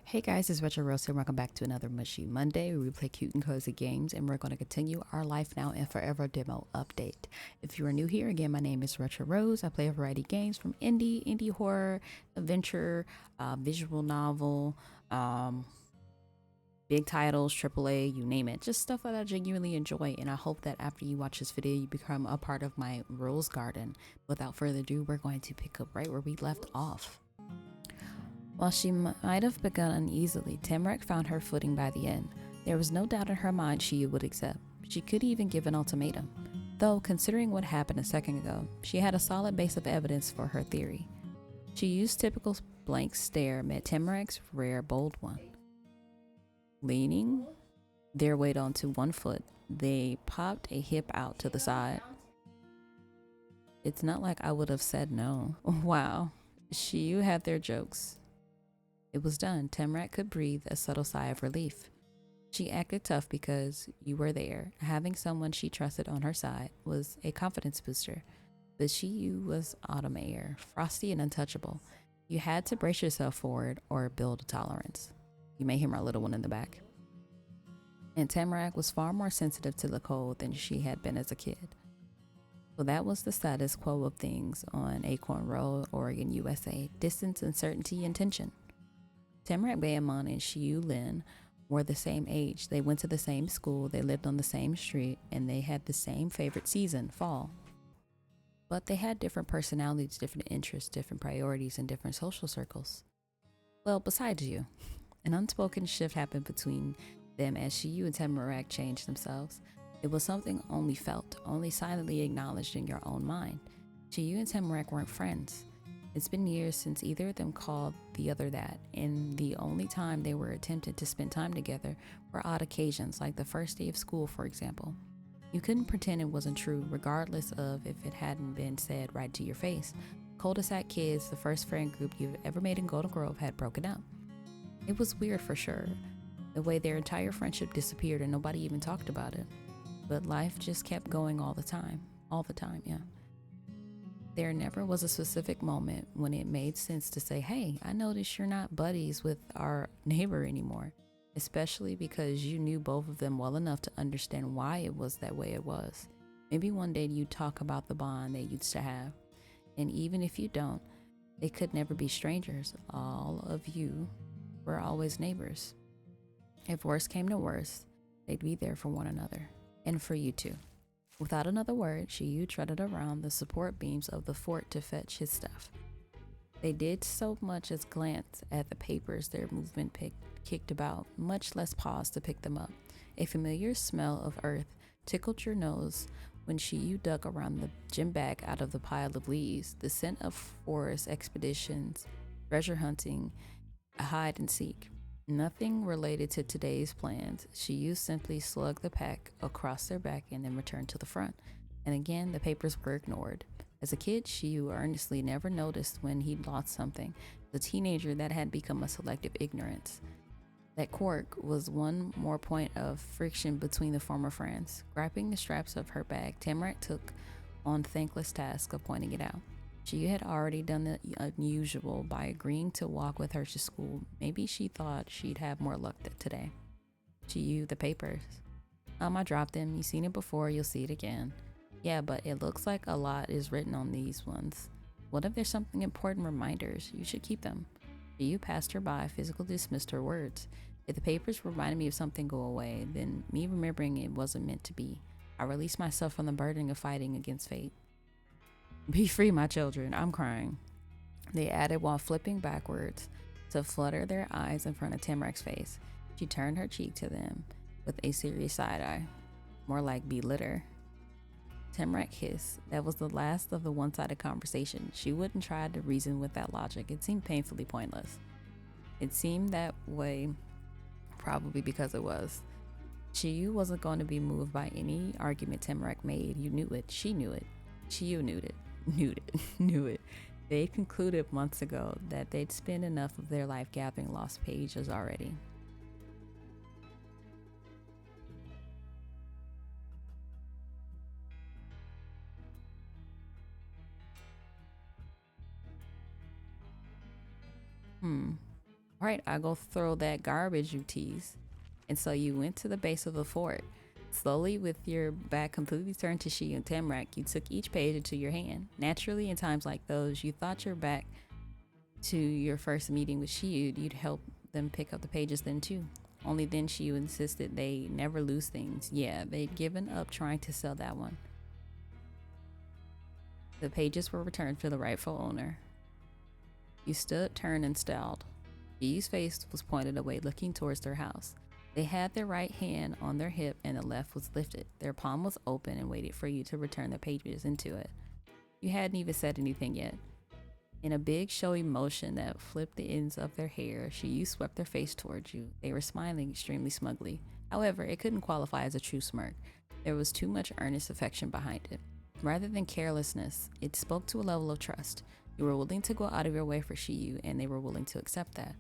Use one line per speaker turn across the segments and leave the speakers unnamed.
Hey guys, it's Retro Rose here. Welcome back to another Mushy Monday where we play cute and cozy games, and we're going to continue our Life Now and Forever demo update. If you are new here, again, my name is Retro Rose. I play a variety of games from indie horror, adventure, visual novel, um, big titles, AAA, you name it. Just stuff that I genuinely enjoy, and I hope that after you watch this video, you become a part of my Rose Garden. Without further ado, we're going to pick up right where we left off. While she might have begun uneasily, Tamarack found her footing by the end. There was no doubt in her mind she would accept. She could even give an ultimatum. Though, considering what happened a second ago, she had a solid base of evidence for her theory. She used typical blank stare met Tamarack's rare bold one. Leaning their weight onto one foot, they popped a hip out to the side. It's not like I would have said no. Wow. You had their jokes. It was done. Tamarack could breathe a subtle sigh of relief. She acted tough because you were there. Having someone she trusted on her side was a confidence booster. But Shiyu was autumn air, frosty and untouchable. You had to brace yourself for it or build a tolerance. You may hear my little one in the back. And Tamarack was far more sensitive to the cold than she had been as a kid. So that was the status quo of things on Acorn Road, Oregon, USA. Distance, uncertainty, and tension. Tamarack Bayamon and Shiyu Lin were the same age. They went to the same school, they lived on the same street, and they had the same favorite season, fall. But they had different personalities, different interests, different priorities, and different social circles. Well, besides you, an unspoken shift happened between them as Shiyu and Tamarack changed themselves. It was something only felt, only silently acknowledged in your own mind. Shiyu and Tamarack weren't friends. It's been years since either of them called the other that, and the only time they were attempted to spend time together were odd occasions, like the first day of school, for example. You couldn't pretend it wasn't true, regardless of if it hadn't been said right to your face. Cul-de-sac kids, the first friend group you've ever made in Golden Grove, had broken up. It was weird for sure, the way their entire friendship disappeared and nobody even talked about it. But life just kept going all the time. All the time, yeah. There never was a specific moment when it made sense to say, hey, I noticed you're not buddies with our neighbor anymore, especially because you knew both of them well enough to understand why it was that way it was. Maybe one day you'd talk about the bond they used to have. And even if you don't, they could never be strangers. All of you were always neighbors. If worse came to worse, they'd be there for one another. And for you too. Without another word, Shiyu trotted around the support beams of the fort to fetch his stuff. They did so much as glance at the papers their movement kicked about, much less pause to pick them up. A familiar smell of earth tickled your nose when Shiyu dug around the gym bag out of the pile of leaves, the scent of forest expeditions, treasure hunting, a hide and seek. Nothing related to today's plans. Shiyu simply slugged the pack across their back and then returned to the front. And again, the papers were ignored. As a kid, Shiyu earnestly never noticed when he'd lost something. As a teenager, that had become a selective ignorance. That quirk was one more point of friction between the former friends. Grasping the straps of her bag, Tamarack took on the thankless task of pointing it out. She had already done the unusual by agreeing to walk with her to school. Maybe she thought she'd have more luck today. Shiyu, the papers. I dropped them. You've seen it before, you'll see it again. Yeah, but it looks like a lot is written on these ones. What if there's something important reminders? You should keep them. Shiyu passed her by, physically dismissed her words. If the papers reminded me of something go away, then me remembering it wasn't meant to be. I released myself from the burden of fighting against fate. Be free, my children. I'm crying. They added while flipping backwards to flutter their eyes in front of Tamarack's face. She turned her cheek to them with a serious side eye. More like belittle. Tamarack hissed. That was the last of the one-sided conversation. She wouldn't try to reason with that logic. It seemed painfully pointless. It seemed that way probably because it was. Shiyu wasn't going to be moved by any argument Tamarack made. You knew it. She knew it. Shiyu knew it. Knew it. They concluded months ago that they'd spent enough of their life gathering lost pages already. All right, I'll go throw that garbage you tease. And so you went to the base of the fort. Slowly, with your back completely turned to Shiyu and Tamrak, you took each page into your hand. Naturally, in times like those, you thought your back to your first meeting with Shiyu, you'd help them pick up the pages then too. Only then Shiyu insisted they never lose things. Yeah, they'd given up trying to sell that one. The pages were returned to the rightful owner. You stood, turned, and scowled. Shiyu's face was pointed away, looking towards their house. They had their right hand on their hip and the left was lifted. Their palm was open and waited for you to return the pages into it. You hadn't even said anything yet. In a big, showy motion that flipped the ends of their hair, Shiyu swept their face towards you. They were smiling extremely smugly. However, it couldn't qualify as a true smirk. There was too much earnest affection behind it. Rather than carelessness, it spoke to a level of trust. You were willing to go out of your way for Shiyu, and they were willing to accept that.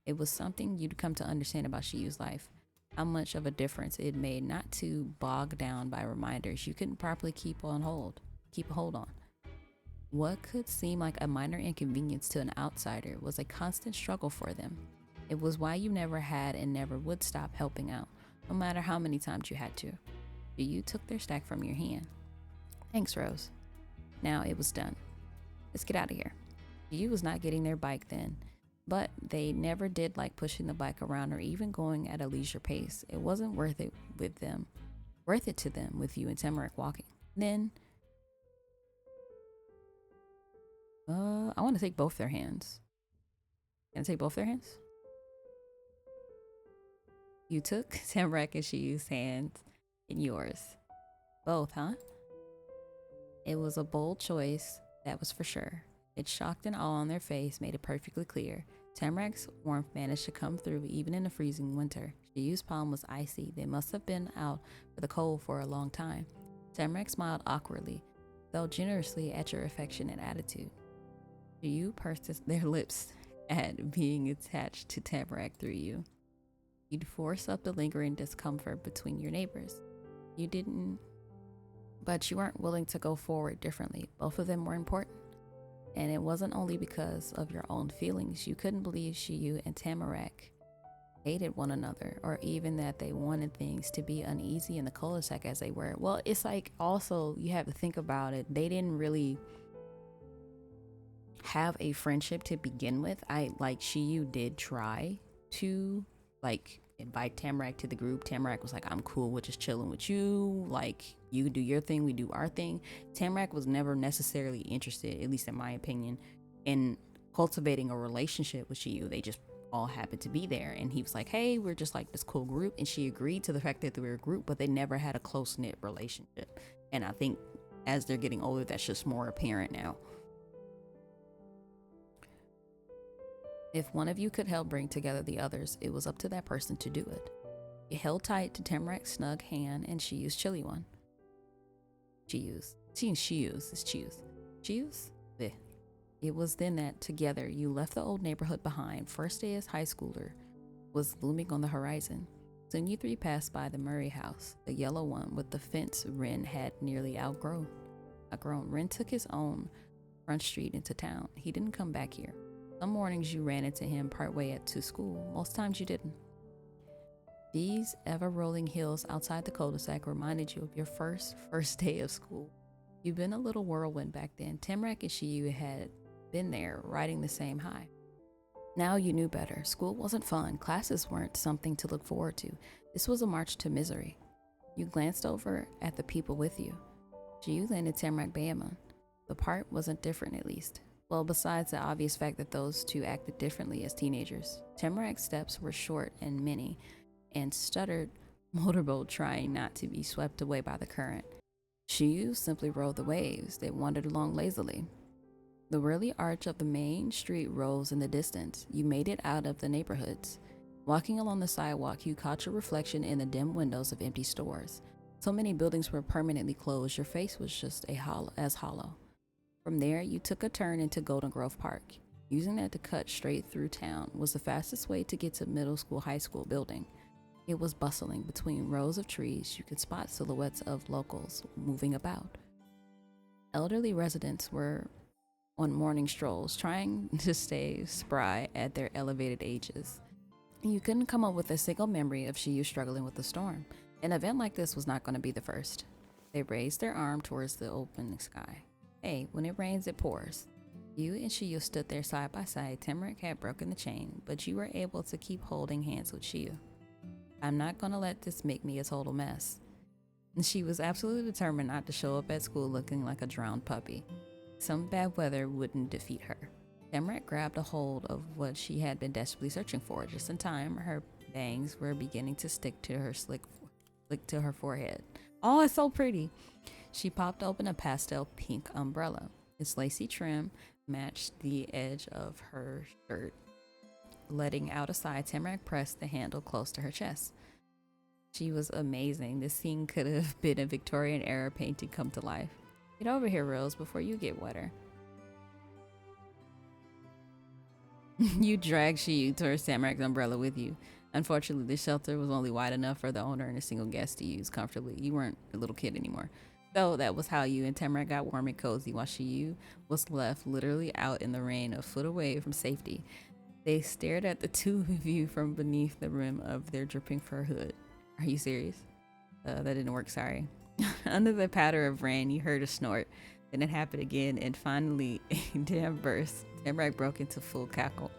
It was something you'd come to understand about Shiyu's life. How much of a difference it made not to bog down by reminders you couldn't properly keep a hold on. What could seem like a minor inconvenience to an outsider was a constant struggle for them. It was why you never had and never would stop helping out, no matter how many times you had to. You took their stack from your hand. Thanks, Rose. Now it was done. Let's get out of here. You was not getting their bike then, but they never did like pushing the bike around or even going at a leisure pace. It wasn't worth it to them with you and Tamarack walking. Then, I want to take both their hands. Can I take both their hands? You took Tamarack and Shiyu's hands in yours. Both, huh? It was a bold choice, that was for sure. Its shock and awe on their face made it perfectly clear. Tamarack's warmth managed to come through even in the freezing winter. Shiyu's palm was icy. They must have been out for the cold for a long time. Tamarack smiled awkwardly, though generously at your affectionate attitude. Shiyu pursed their lips at being attached to Tamarack through you. You'd force up the lingering discomfort between your neighbors. But you weren't willing to go forward differently. Both of them were important. And it wasn't only because of your own feelings. You couldn't believe Shiyu and Tamarack hated one another, or even that they wanted things to be uneasy in the cul-de-sac as they were. Well, it's like, also, you have to think about it. They didn't really have a friendship to begin with. Shiyu did try to invite Tamarack to the group. Tamarack was like, I'm cool with just chilling with you. Like, you do your thing, we do our thing. Tamarack was never necessarily interested, at least in my opinion, in cultivating a relationship with Shiyu. They just all happened to be there. And he was like, hey, we're just like this cool group. And she agreed to the fact that they were a group, but they never had a close-knit relationship. And I think as they're getting older, that's just more apparent now. If one of you could help bring together the others, it was up to that person to do it. You held tight to Tamarack's snug hand and Shiyu's chilly one. Shiyu's. Bleh. It was then that, together, you left the old neighborhood behind. First day as high schooler was looming on the horizon. Soon you three passed by the Murray house, the yellow one with the fence Ren had nearly outgrown. Ren took his own front street into town. He didn't come back here. Some mornings you ran into him partway to school. Most times you didn't. These ever-rolling hills outside the cul-de-sac reminded you of your first day of school. You've been a little whirlwind back then. Tamarack and Shiyu had been there, riding the same high. Now you knew better. School wasn't fun. Classes weren't something to look forward to. This was a march to misery. You glanced over at the people with you. Shiyu landed Tamarack Bayamon. The part wasn't different, at least. Well, besides the obvious fact that those two acted differently as teenagers. Tamarack's steps were short and many, and stuttered motorboat trying not to be swept away by the current. Shiyu simply rode the waves. They wandered along lazily. The whirly arch of the main street rose in the distance. You made it out of the neighborhoods. Walking along the sidewalk, you caught your reflection in the dim windows of empty stores. So many buildings were permanently closed, your face was just hollow. From there, you took a turn into Golden Grove Park. Using that to cut straight through town was the fastest way to get to middle school, high school building. It was bustling. Between rows of trees, you could spot silhouettes of locals moving about. Elderly residents were on morning strolls, trying to stay spry at their elevated ages. You couldn't come up with a single memory of Shiyu struggling with the storm. An event like this was not going to be the first. They raised their arm towards the open sky. Hey, when it rains, it pours. You and Shiyu stood there side by side. Temeric had broken the chain, but you were able to keep holding hands with Shiyu. I'm not going to let this make me a total mess. And she was absolutely determined not to show up at school looking like a drowned puppy. Some bad weather wouldn't defeat her. Temeric grabbed a hold of what she had been desperately searching for. Just in time, her bangs were beginning to stick to her slick to her forehead. Oh, it's so pretty. She popped open a pastel pink umbrella. Its lacy trim matched the edge of her shirt. Letting out a sigh, Temeric pressed the handle close to her chest. She was amazing. This scene could have been a Victorian era painting come to life. Get over here, Rose, before you get wetter. You dragged Shiyu towards Tamaric's umbrella with you. Unfortunately, the shelter was only wide enough for the owner and a single guest to use comfortably. You weren't a little kid anymore. So that was how you and Tamaric got warm and cozy, while Shiyu was left literally out in the rain, a foot away from safety. They stared at the two of you from beneath the rim of their dripping fur hood. Are you serious? That didn't work, sorry. Under the patter of rain, you heard a snort. Then it happened again, and finally, a damn burst. Tamaric broke into full cackle.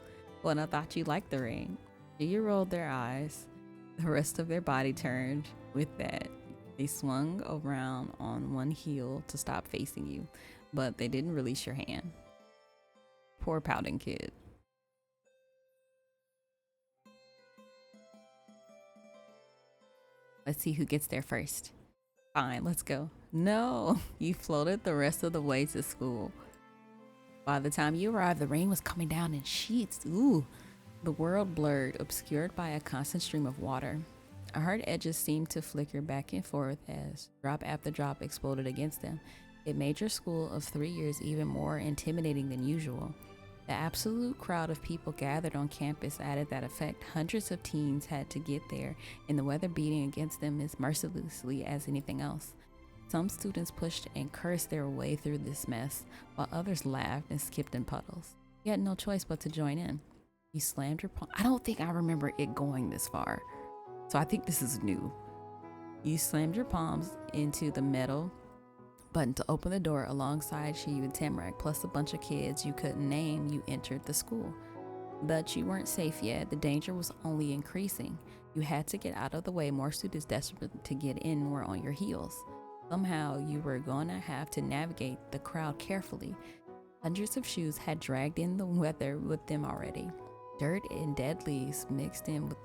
Well, I thought you liked the rain. You rolled their eyes. The rest of their body turned with that. They swung around on one heel to stop facing you, but they didn't release your hand. Poor pouting kid. Let's see who gets there first. Fine, let's go. No, you floated the rest of the way to school. By the time you arrived, the rain was coming down in sheets. Ooh, the world blurred, obscured by a constant stream of water. Our hard edges seemed to flicker back and forth as drop after drop exploded against them. It made your school of 3 years even more intimidating than usual. The absolute crowd of people gathered on campus added that effect. Hundreds of teens had to get there, and the weather beating against them as mercilessly as anything else. Some students pushed and cursed their way through this mess, while others laughed and skipped in puddles. You had no choice but to join in. You slammed your palm. I don't think I remember it going this far, so I think this is new. You slammed your palms into the metal button to open the door. Alongside Shiyu and Tamarack, plus a bunch of kids you couldn't name, you entered the school. But you weren't safe yet. The danger was only increasing. You had to get out of the way. More students desperate to get in were on your heels. Somehow you were going to have to navigate the crowd carefully. Hundreds of shoes had dragged in the weather with them already. Dirt and dead leaves mixed in with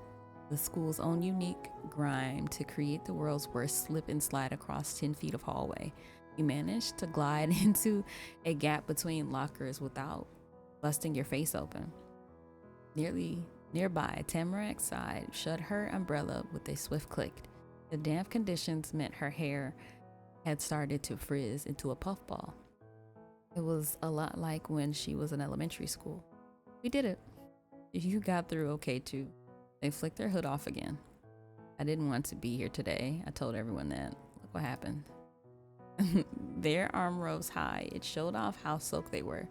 the school's own unique grime to create the world's worst slip and slide across 10 feet of hallway. You managed to glide into a gap between lockers without busting your face open. Nearby, Tamarack sighed, shut her umbrella with a swift click. The damp conditions meant her hair had started to frizz into a puffball. It was a lot like when she was in elementary school. We did it. You got through okay too. They flicked their hood off again. I didn't want to be here today. I told everyone that. Look what happened. Their arm rose high. It showed off how soaked they were.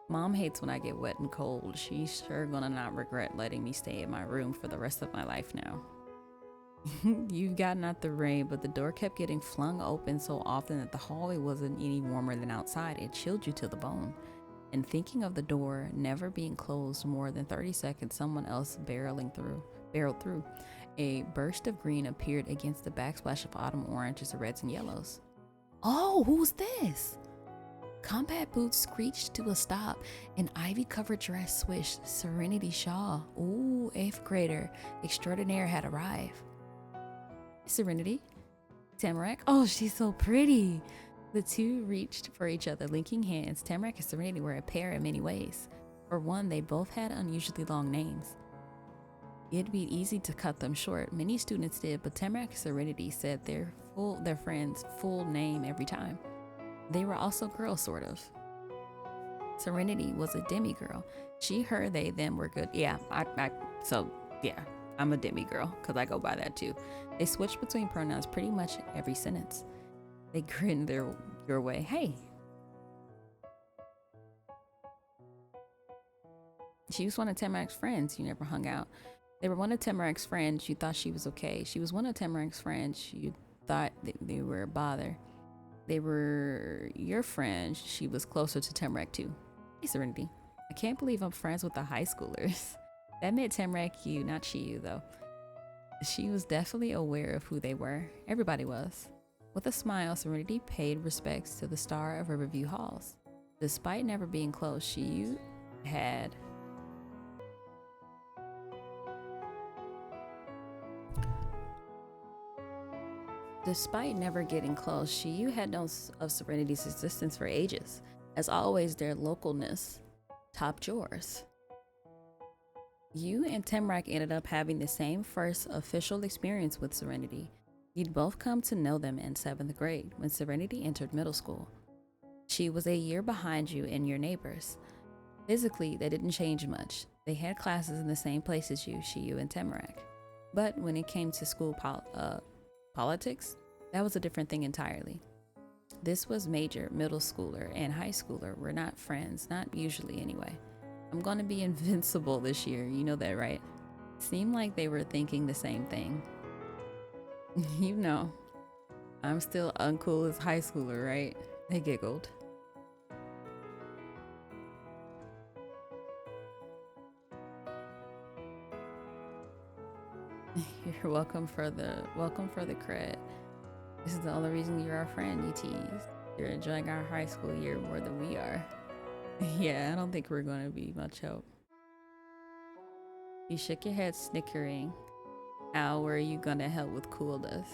Mom hates when I get wet and cold. She's sure gonna not regret letting me stay in my room for the rest of my life now. You've gotten out the rain, but the door kept getting flung open so often that the hallway wasn't any warmer than outside. It chilled you to the bone. And thinking of the door never being closed more than 30 seconds, someone else barreled through. A burst of green appeared against the backsplash of autumn oranges, reds, and yellows. Oh, who's this? Combat boots screeched to a stop. An ivy-covered dress swished. Serenity Shaw. Ooh, 8th grader extraordinaire had arrived. Serenity? Tamarack? Oh, she's so pretty. The two reached for each other, linking hands. Tamarack and Serenity were a pair in many ways. For one, they both had unusually long names. It'd be easy to cut them short. Many students did, but Tamarack and Serenity said their friend's full name every time. They were also girls, sort of. Serenity was a demigirl. She, her, they, them were good. Yeah, I'm a demigirl, because I go by that too. They switched between pronouns pretty much every sentence. They grinned your way. Hey. She was one of Tamarack's friends. You never hung out. They were one of Tamarack's friends. You thought she was okay. She was one of Tamarack's friends. You thought they were a bother. They were your friend. She was closer to Tamarack too. Hey, Serenity. I can't believe I'm friends with the high schoolers. That made Tamarack you, not she you though. She was definitely aware of who they were. Everybody was. With a smile, Serenity paid respects to the star of Riverview Halls. Despite never being close, she had Despite never getting close, Shiyu had known of Serenity's existence for ages. As always, their localness topped yours. You and Temrak ended up having the same first official experience with Serenity. You'd both come to know them in 7th grade when Serenity entered middle school. She was a year behind you and your neighbors. Physically, they didn't change much. They had classes in the same place as you, Shiyu and Temrak. But when it came to school politics, that was a different thing entirely. This was major middle schooler and high schooler were not friends, not usually anyway. I'm gonna be invincible this year, you know that, right? Seemed like they were thinking the same thing. You know, I'm still uncool as high schooler, right? They giggled. You're welcome for the cred. This is the only reason you're our friend, you tease. You're enjoying our high school year more than we are. Yeah, I don't think we're gonna be much help. You shook your head, snickering. How were you gonna help with coolness?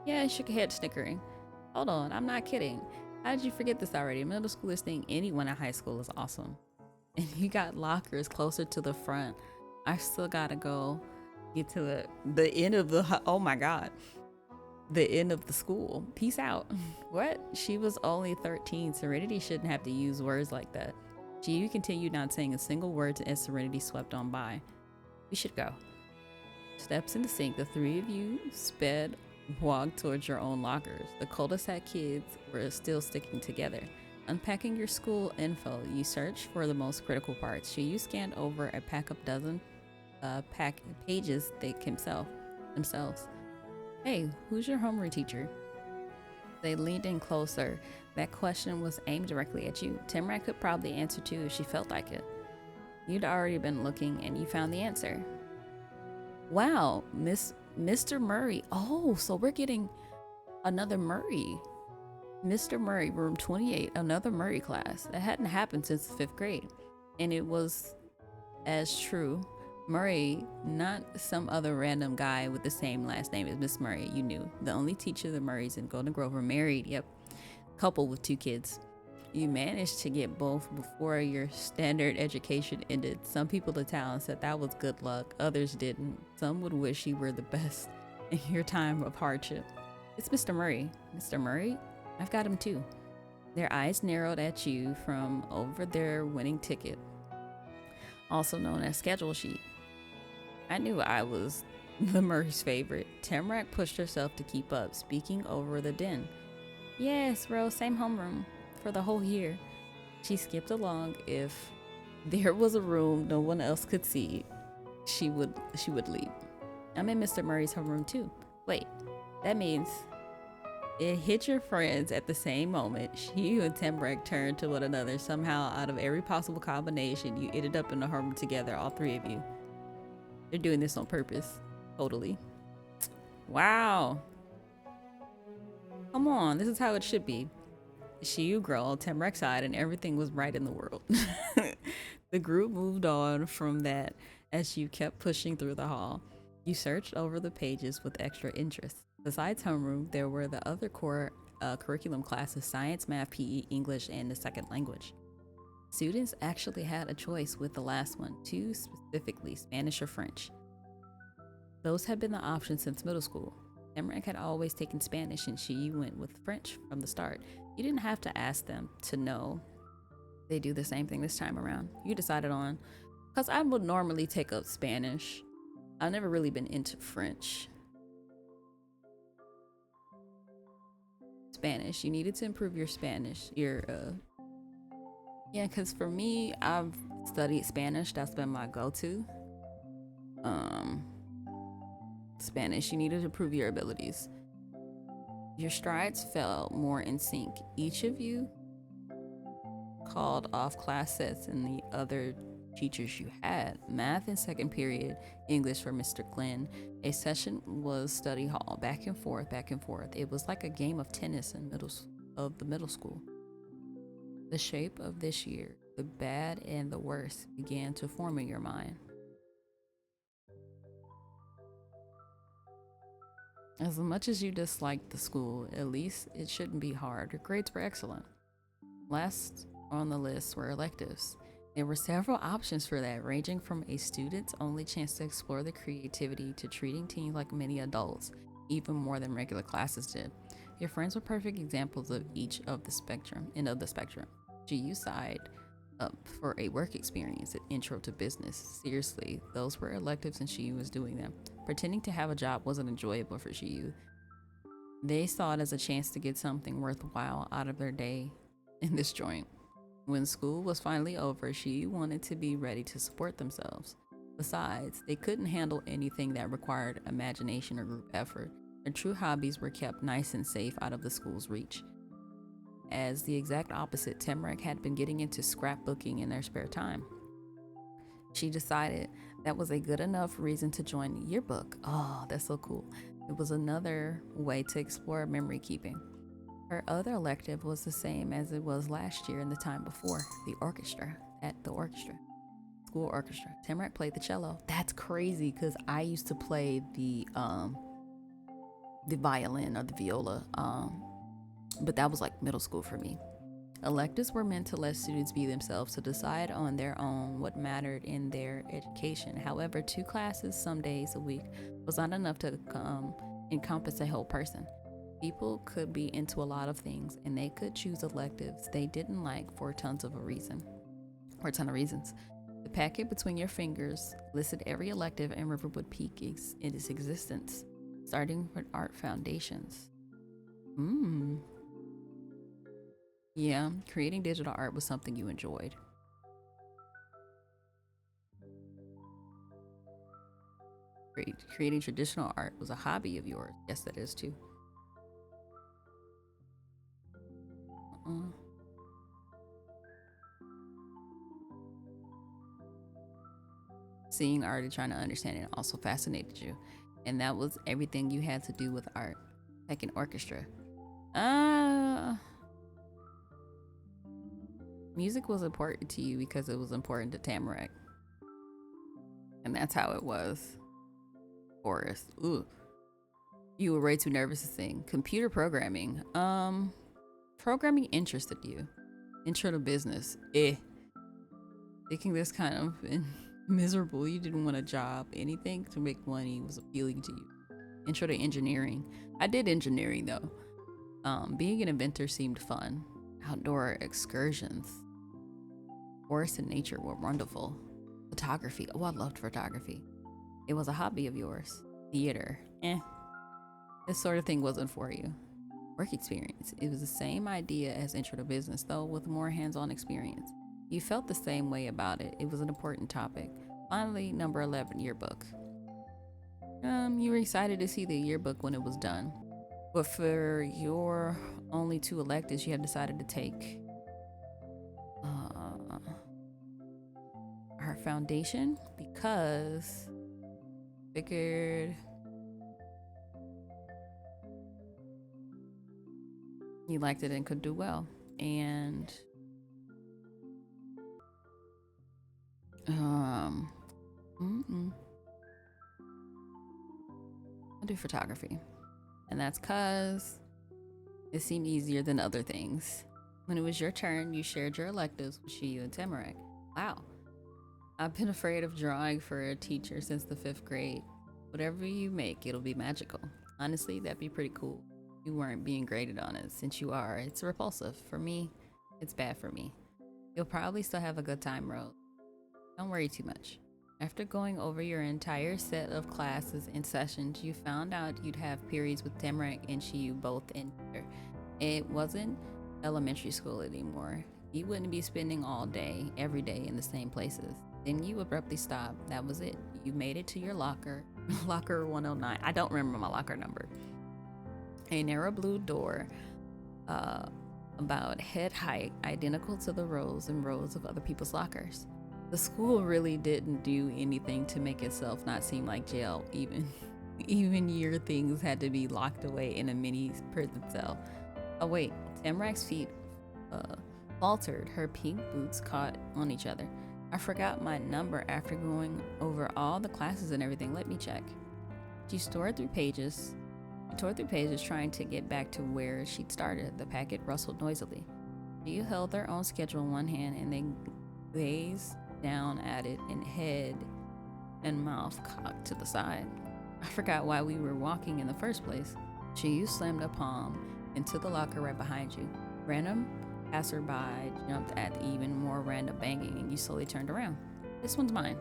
Yeah, I shook your head, snickering. Hold on, I'm not kidding. How did you forget this already? Middle schoolers think anyone at high school is awesome. And you got lockers closer to the front. I still gotta go get to the end of the, oh my God, the end of the school. Peace out. What? She was only 13. Serenity shouldn't have to use words like that. She continued not saying a single word as Serenity swept on by. We should go. Steps in the sink, the three of you walked towards your own lockers. The cul-de-sac kids were still sticking together. Unpacking your school info, you searched for the most critical parts. You scanned over a dozen pages themselves. Hey, who's your homeroom teacher? They leaned in closer. That question was aimed directly at you. Timrak could probably answer too if she felt like it. You'd already been looking and you found the answer. Wow, Mr. Murray. Oh, so we're getting another Murray. Mr. Murray, room 28, another Murray class. That hadn't happened since the 5th grade. And it was as true. Murray, not some other random guy with the same last name as Miss Murray, you knew. The only teacher the Murrays in Golden Grove were married, yep. Couple with 2 kids. You managed to get both before your standard education ended. Some people in town said that was good luck, others didn't. Some would wish you were the best in your time of hardship. It's Mr. Murray. Mr. Murray? I've got him too. Their eyes narrowed at you from over their winning ticket, also known as schedule sheet. I knew I was the Murray's favorite. Tamrak pushed herself to keep up, speaking over the din. Yes, Rose, same homeroom for the whole year. She skipped along. If there was a room no one else could see, she would leave. I'm in Mr. Murray's homeroom too. Wait, that means it hit your friends at the same moment. You and Tembrek turned to one another. Somehow, out of every possible combination, you ended up in the homeroom together, all 3 of you. They're doing this on purpose. Totally. Wow. Come on, this is how it should be. Shiyu girl, Temrek side, and everything was right in the world. The group moved on from that as you kept pushing through the hall. You searched over the pages with extra interest. Besides homeroom, there were the other core curriculum classes: science, math, PE, English, and the second language. Students actually had a choice with the last one, 2 specifically, Spanish or French. Those had been the options since middle school. Emmerich had always taken Spanish and she went with French from the start. You didn't have to ask them to know. They do the same thing this time around. You decided on, because I would normally take up Spanish. I've never really been into French. Spanish. You needed to improve your Spanish. Yeah, because for me, I've studied Spanish. That's been my go-to. Um, Spanish. You needed to improve your abilities. Your strides felt more in sync. Each of you called off class sets and the other teachers you had. Math in second period, English for Mr. Glenn. A session was study hall, back and forth, back and forth. It was like a game of tennis in the middle school. The shape of this year, the bad and the worst, began to form in your mind. As much as you disliked the school, at least it shouldn't be hard. Your grades were excellent. Last on the list were electives. There were several options for that, ranging from a student's only chance to explore the creativity to treating teens like many adults, even more than regular classes did. Your friends were perfect examples of each of the end of the spectrum. GU side up for a work experience, an intro to business. Seriously, those were electives and she was doing them. Pretending to have a job wasn't enjoyable for GU. They saw it as a chance to get something worthwhile out of their day in this joint. When school was finally over, she wanted to be ready to support themselves. Besides, they couldn't handle anything that required imagination or group effort. Their true hobbies were kept nice and safe out of the school's reach. As the exact opposite, Temrek had been getting into scrapbooking in their spare time. She decided that was a good enough reason to join the yearbook. Oh, that's so cool. It was another way to explore memory keeping. Her other elective was the same as it was last year and the time before, the orchestra, school orchestra. Temrek played the cello. That's crazy because I used to play the violin or the viola, but that was like middle school for me. Electives were meant to let students be themselves, to decide on their own what mattered in their education. However, 2 classes some days a week was not enough to encompass a whole person. People could be into a lot of things, and they could choose electives they didn't like for a ton of reasons. The packet between your fingers listed every elective, and River would peak in its existence, starting with art foundations. Yeah, creating digital art was something you enjoyed. Creating traditional art was a hobby of yours. Yes, that is too. Seeing art and trying to understand it also fascinated you. And that was everything you had to do with art, like an orchestra. Music was important to you because it was important to Tamarack. And that's how it was. Forrest. Ooh. You were way too nervous to sing. Computer programming. Programming interested you. Intro to business. Thinking this kind of miserable. You didn't want a job. Anything to make money was appealing to you. Intro to engineering. I did engineering though. Being an inventor seemed fun. Outdoor excursions. Forests and nature were wonderful. Photography. Oh, I loved photography. It was a hobby of yours. Theater. This sort of thing wasn't for you. Work experience. It was the same idea as intro to business, though with more hands-on experience. You felt the same way about it. It was an important topic. Finally, number 11, yearbook. You were excited to see the yearbook when it was done. But for your only 2 electives, you had decided to take our foundation because figured you liked it and could do well. And I'll do photography. And that's cause it seemed easier than other things. When it was your turn, you shared your electives with Shiyu and Tamarack. Wow. I've been afraid of drawing for a teacher since the 5th grade. Whatever you make, it'll be magical. Honestly, that'd be pretty cool. You weren't being graded on it. Since you are, it's repulsive. For me, it's bad for me. You'll probably still have a good time, Rose. Don't worry too much. After going over your entire set of classes and sessions, you found out you'd have periods with Tamarack and Shiyu both in there. It wasn't elementary school anymore. You wouldn't be spending all day, every day in the same places. Then you abruptly stopped. That was it. You made it to your locker, locker 109. I don't remember my locker number. A narrow blue door, uh, about head height, identical to the rows and rows of other people's lockers. The school really didn't do anything to make itself not seem like jail, even even your things had to be locked away in a mini prison cell. Oh wait, Tamarack's feet uh, faltered. Her pink boots caught on each other. I forgot my number after going over all the classes and everything. Let me check. She tore through pages trying to get back to where she'd started. The packet rustled noisily. She held their own schedule in one hand and then gazed down at it, and head and mouth cocked to the side. I forgot why we were walking in the first place. She slammed a palm into the locker right behind you. Random passerby jumped at the even more random banging, and you slowly turned around. This one's mine.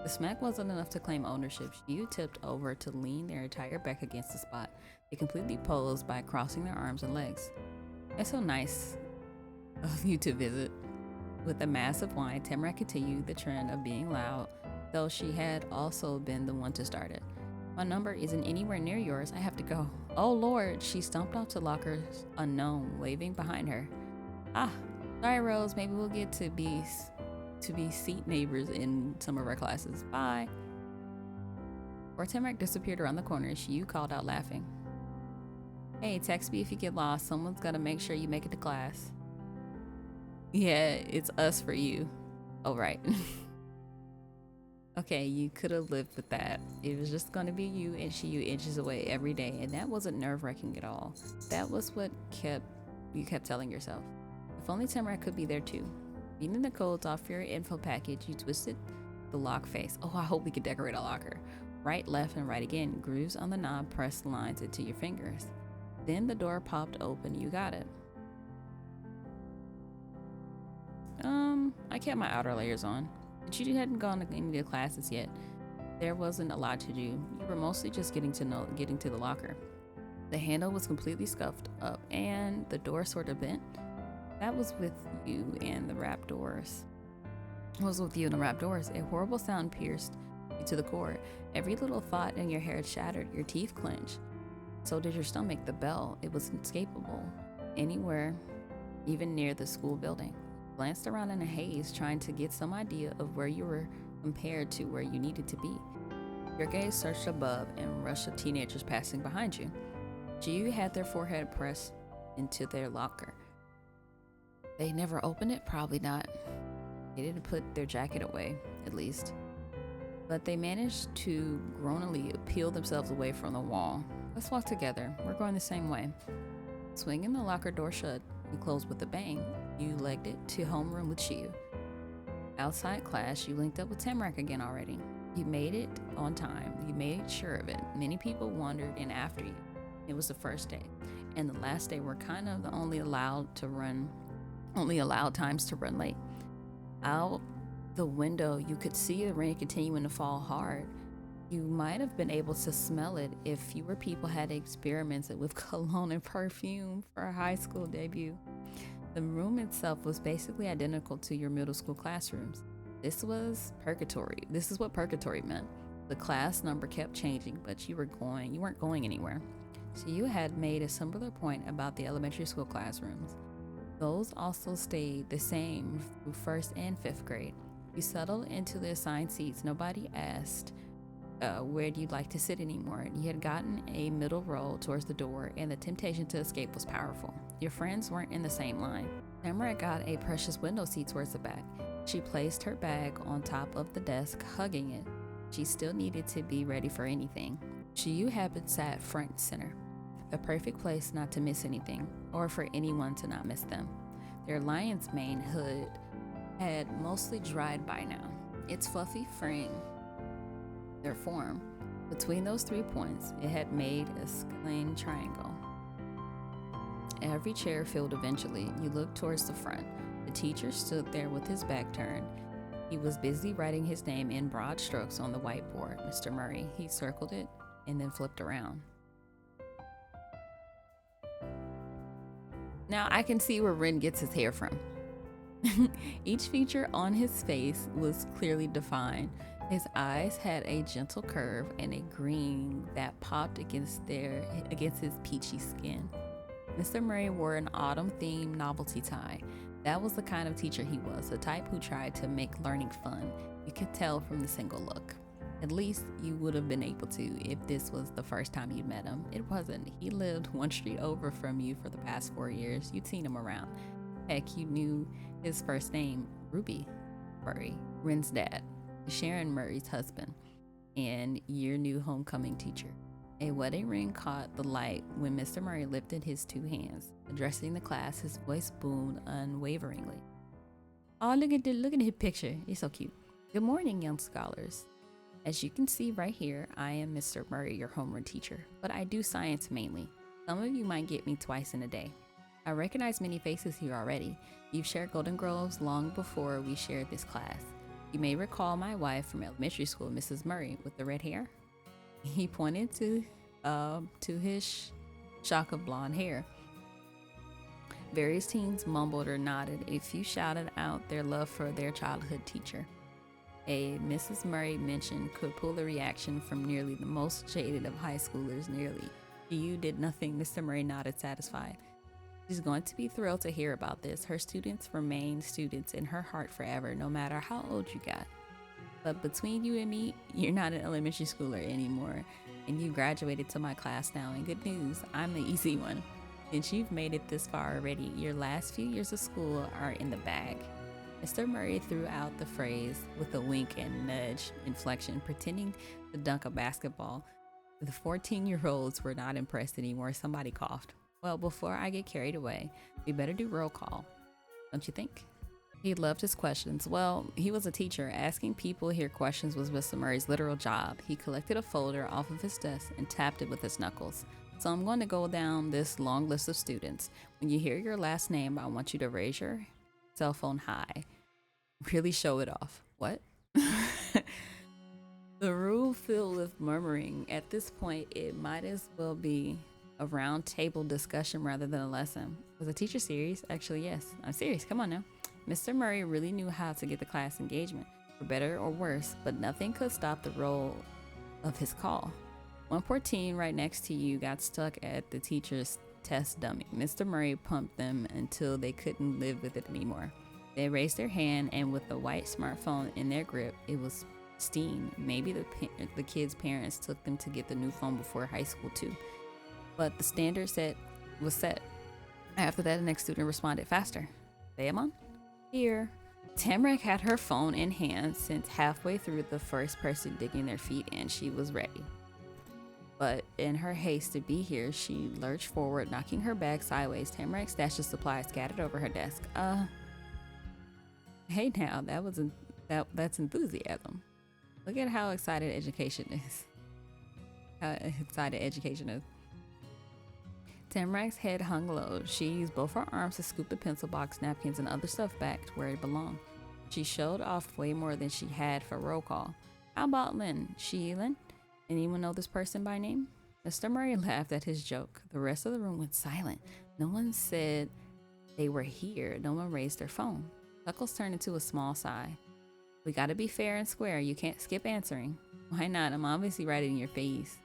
The smack wasn't enough to claim ownership. You tipped over to lean their entire back against the spot. They completely posed by crossing their arms and legs. It's so nice of you to visit. With a massive whine, Tamara continued the trend of being loud, though she had also been the one to start it. My number isn't anywhere near yours. I have to go. Oh Lord, she stumped off to lockers unknown, waving behind her. Ah, sorry Rose, maybe we'll get to be seat neighbors in some of our classes. Bye. Before Tamara disappeared around the corner, you called out laughing. Hey, text me if you get lost. Someone's gotta make sure you make it to class. Yeah, it's us for you. Oh, right. Okay, you could have lived with that. It was just gonna be you and you inches away every day, and that wasn't nerve-wracking at all. That was what you kept telling yourself. If only Tamara could be there too. Reading the codes off your info package, you twisted the lock face. Oh, I hope we could decorate a locker. Right, left, and right again. Grooves on the knob pressed lines into your fingers. Then the door popped open. You got it. I kept my outer layers on. But you hadn't gone to any of the classes yet. There wasn't a lot to do. You were mostly just getting to the locker. The handle was completely scuffed up, and the door sort of bent. That was with you and the wrap doors. A horrible sound pierced you to the core. Every little thought in your hair shattered. Your teeth clenched. So did your stomach. The bell. It was inescapable. Anywhere, even near the school building. Glanced around in a haze, trying to get some idea of where you were compared to where you needed to be. Your gaze searched above and rush of teenagers passing behind you. You had their forehead pressed into their locker. They never opened it? Probably not. They didn't put their jacket away, at least. But they managed to groaningly peel themselves away from the wall. Let's walk together. We're going the same way. Swinging the locker door shut, you closed with a bang. You legged it to homeroom with Shiyu. Outside class, you linked up with Tamarack again already. You made it on time. You made sure of it. Many people wandered in after you. It was the first day. And the last day were kind of the only allowed times to run late. Out the window, you could see the rain continuing to fall hard. You might have been able to smell it if fewer people had experimented with cologne and perfume for a high school debut. The room itself was basically identical to your middle school classrooms. This was purgatory. This is what purgatory meant. The class number kept changing, but you weren't going anywhere. So you had made a similar point about the elementary school classrooms. Those also stayed the same through 1st and 5th grade. You settled into the assigned seats. Nobody asked where do you like to sit anymore. You had gotten a middle row towards the door, and the temptation to escape was powerful. Your friends weren't in the same line. Tamara got a precious window seat towards the back. She placed her bag on top of the desk, hugging it. She still needed to be ready for anything. You had been sat front and center. The perfect place not to miss anything, or for anyone to not miss them. Their lion's mane hood had mostly dried by now. Its fluffy frame, their form, between those 3 points, it had made a scaling triangle. Every chair filled eventually. You looked towards the front. The teacher stood there with his back turned. He was busy writing his name in broad strokes on the whiteboard. Mr. Murray. He circled it and then flipped around. Now I can see where Ren gets his hair from. Each feature on his face was clearly defined. His eyes had a gentle curve and a green that popped against his peachy skin. Mr. Murray wore an autumn-themed novelty tie. That was the kind of teacher he was, the type who tried to make learning fun. You could tell from the single look. At least you would have been able to if this was the first time you'd met him. It wasn't. He lived one street over from you for the past 4 years. You'd seen him around. Heck, you knew his first name, Ruby Murray, Ren's dad, Sharon Murray's husband, and your new homecoming teacher. A wedding ring caught the light when Mr. Murray lifted his 2 hands. Addressing the class, his voice boomed unwaveringly. Oh, look at his picture. He's so cute. Good morning, young scholars. As you can see right here, I am Mr. Murray, your homeroom teacher, but I do science mainly. Some of you might get me twice in a day. I recognize many faces here already. You've shared Golden Groves long before we shared this class. You may recall my wife from elementary school, Mrs. Murray, with the red hair. He pointed to his shock of blonde hair. Various teens mumbled or nodded. A few shouted out their love for their childhood teacher. A Mrs. Murray mention could pull a reaction from nearly the most jaded of high schoolers. Nearly. You did nothing. Mr. Murray nodded, satisfied. She's going to be thrilled to hear about this. Her students remain students in her heart forever, no matter how old you got. But between you and me, you're not an elementary schooler anymore, and you graduated to my class now. And good news, I'm the easy one. Since you've made it this far already, your last few years of school are in the bag. Mr. Murray threw out the phrase with a wink and nudge inflection, pretending to dunk a basketball. The 14-year-olds were not impressed anymore. Somebody coughed. Well, before I get carried away, we better do roll call, don't you think? He loved his questions. Well, he was a teacher. Asking people here questions was Mr. Murray's literal job. He collected a folder off of his desk and tapped it with his knuckles. So I'm going to go down this long list of students. When you hear your last name, I want you to raise your cell phone high. Really show it off. What? The room filled with murmuring. At this point, it might as well be a round table discussion rather than a lesson. Was the teacher serious? Actually, yes. I'm serious. Come on now. Mr. Murray really knew how to get the class engagement, for better or worse, but nothing could stop the roll of his call. One poor teen right next to you got stuck at the teacher's test dummy. Mr. Murray pumped them until they couldn't live with it anymore. They raised their hand, and with the white smartphone in their grip, it was pristine. Maybe the kids' parents took them to get the new phone before high school too. But the standard was set. After that, the next student responded faster. Bayamon? Here. Tamarack had her phone in hand since halfway through the first person digging their feet in. She was ready. But in her haste to be here, she lurched forward, knocking her bag sideways. Tamarack's stash of supplies scattered over her desk. Hey now, that's enthusiasm. Look at how excited education is. Tamarack's head hung low. She used both her arms to scoop the pencil box, napkins, and other stuff back to where it belonged. She showed off way more than she had for roll call. How about Lynn? Lynn? Anyone know this person by name? Mr. Murray laughed at his joke. The rest of the room went silent. No one said they were here. No one raised their phone. Chuckles turned into a small sigh. We gotta be fair and square. You can't skip answering. Why not? I'm obviously right in your face.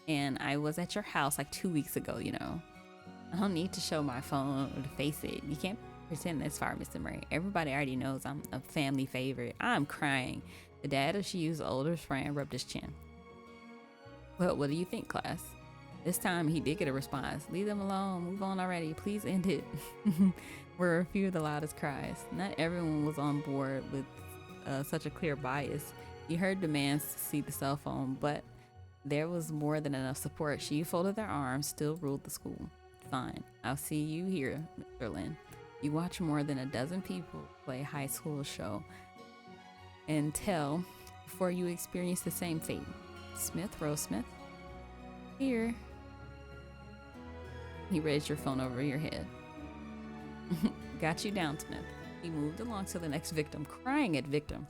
And I was at your house like 2 weeks ago, you know. I don't need to show my phone or to face it. You can't pretend that's far, Mr. Murray. Everybody already knows I'm a family favorite. I'm crying. The dad of Shiu's older friend rubbed his chin. Well, what do you think, class? This time he did get a response. Leave them alone. Move on already. Please end it. Were a few of the loudest cries. Not everyone was on board with such a clear bias. You heard demands to see the cell phone, but there was more than enough support. She folded their arms, still ruled the school. Fine. I'll see you here, Mr. Lynn. You watch more than a dozen people play high school show and tell before you experience the same fate. Smith, Rose Smith. Here. He raised your phone over your head. Got you down, Smith. He moved along to the next victim, crying at victim.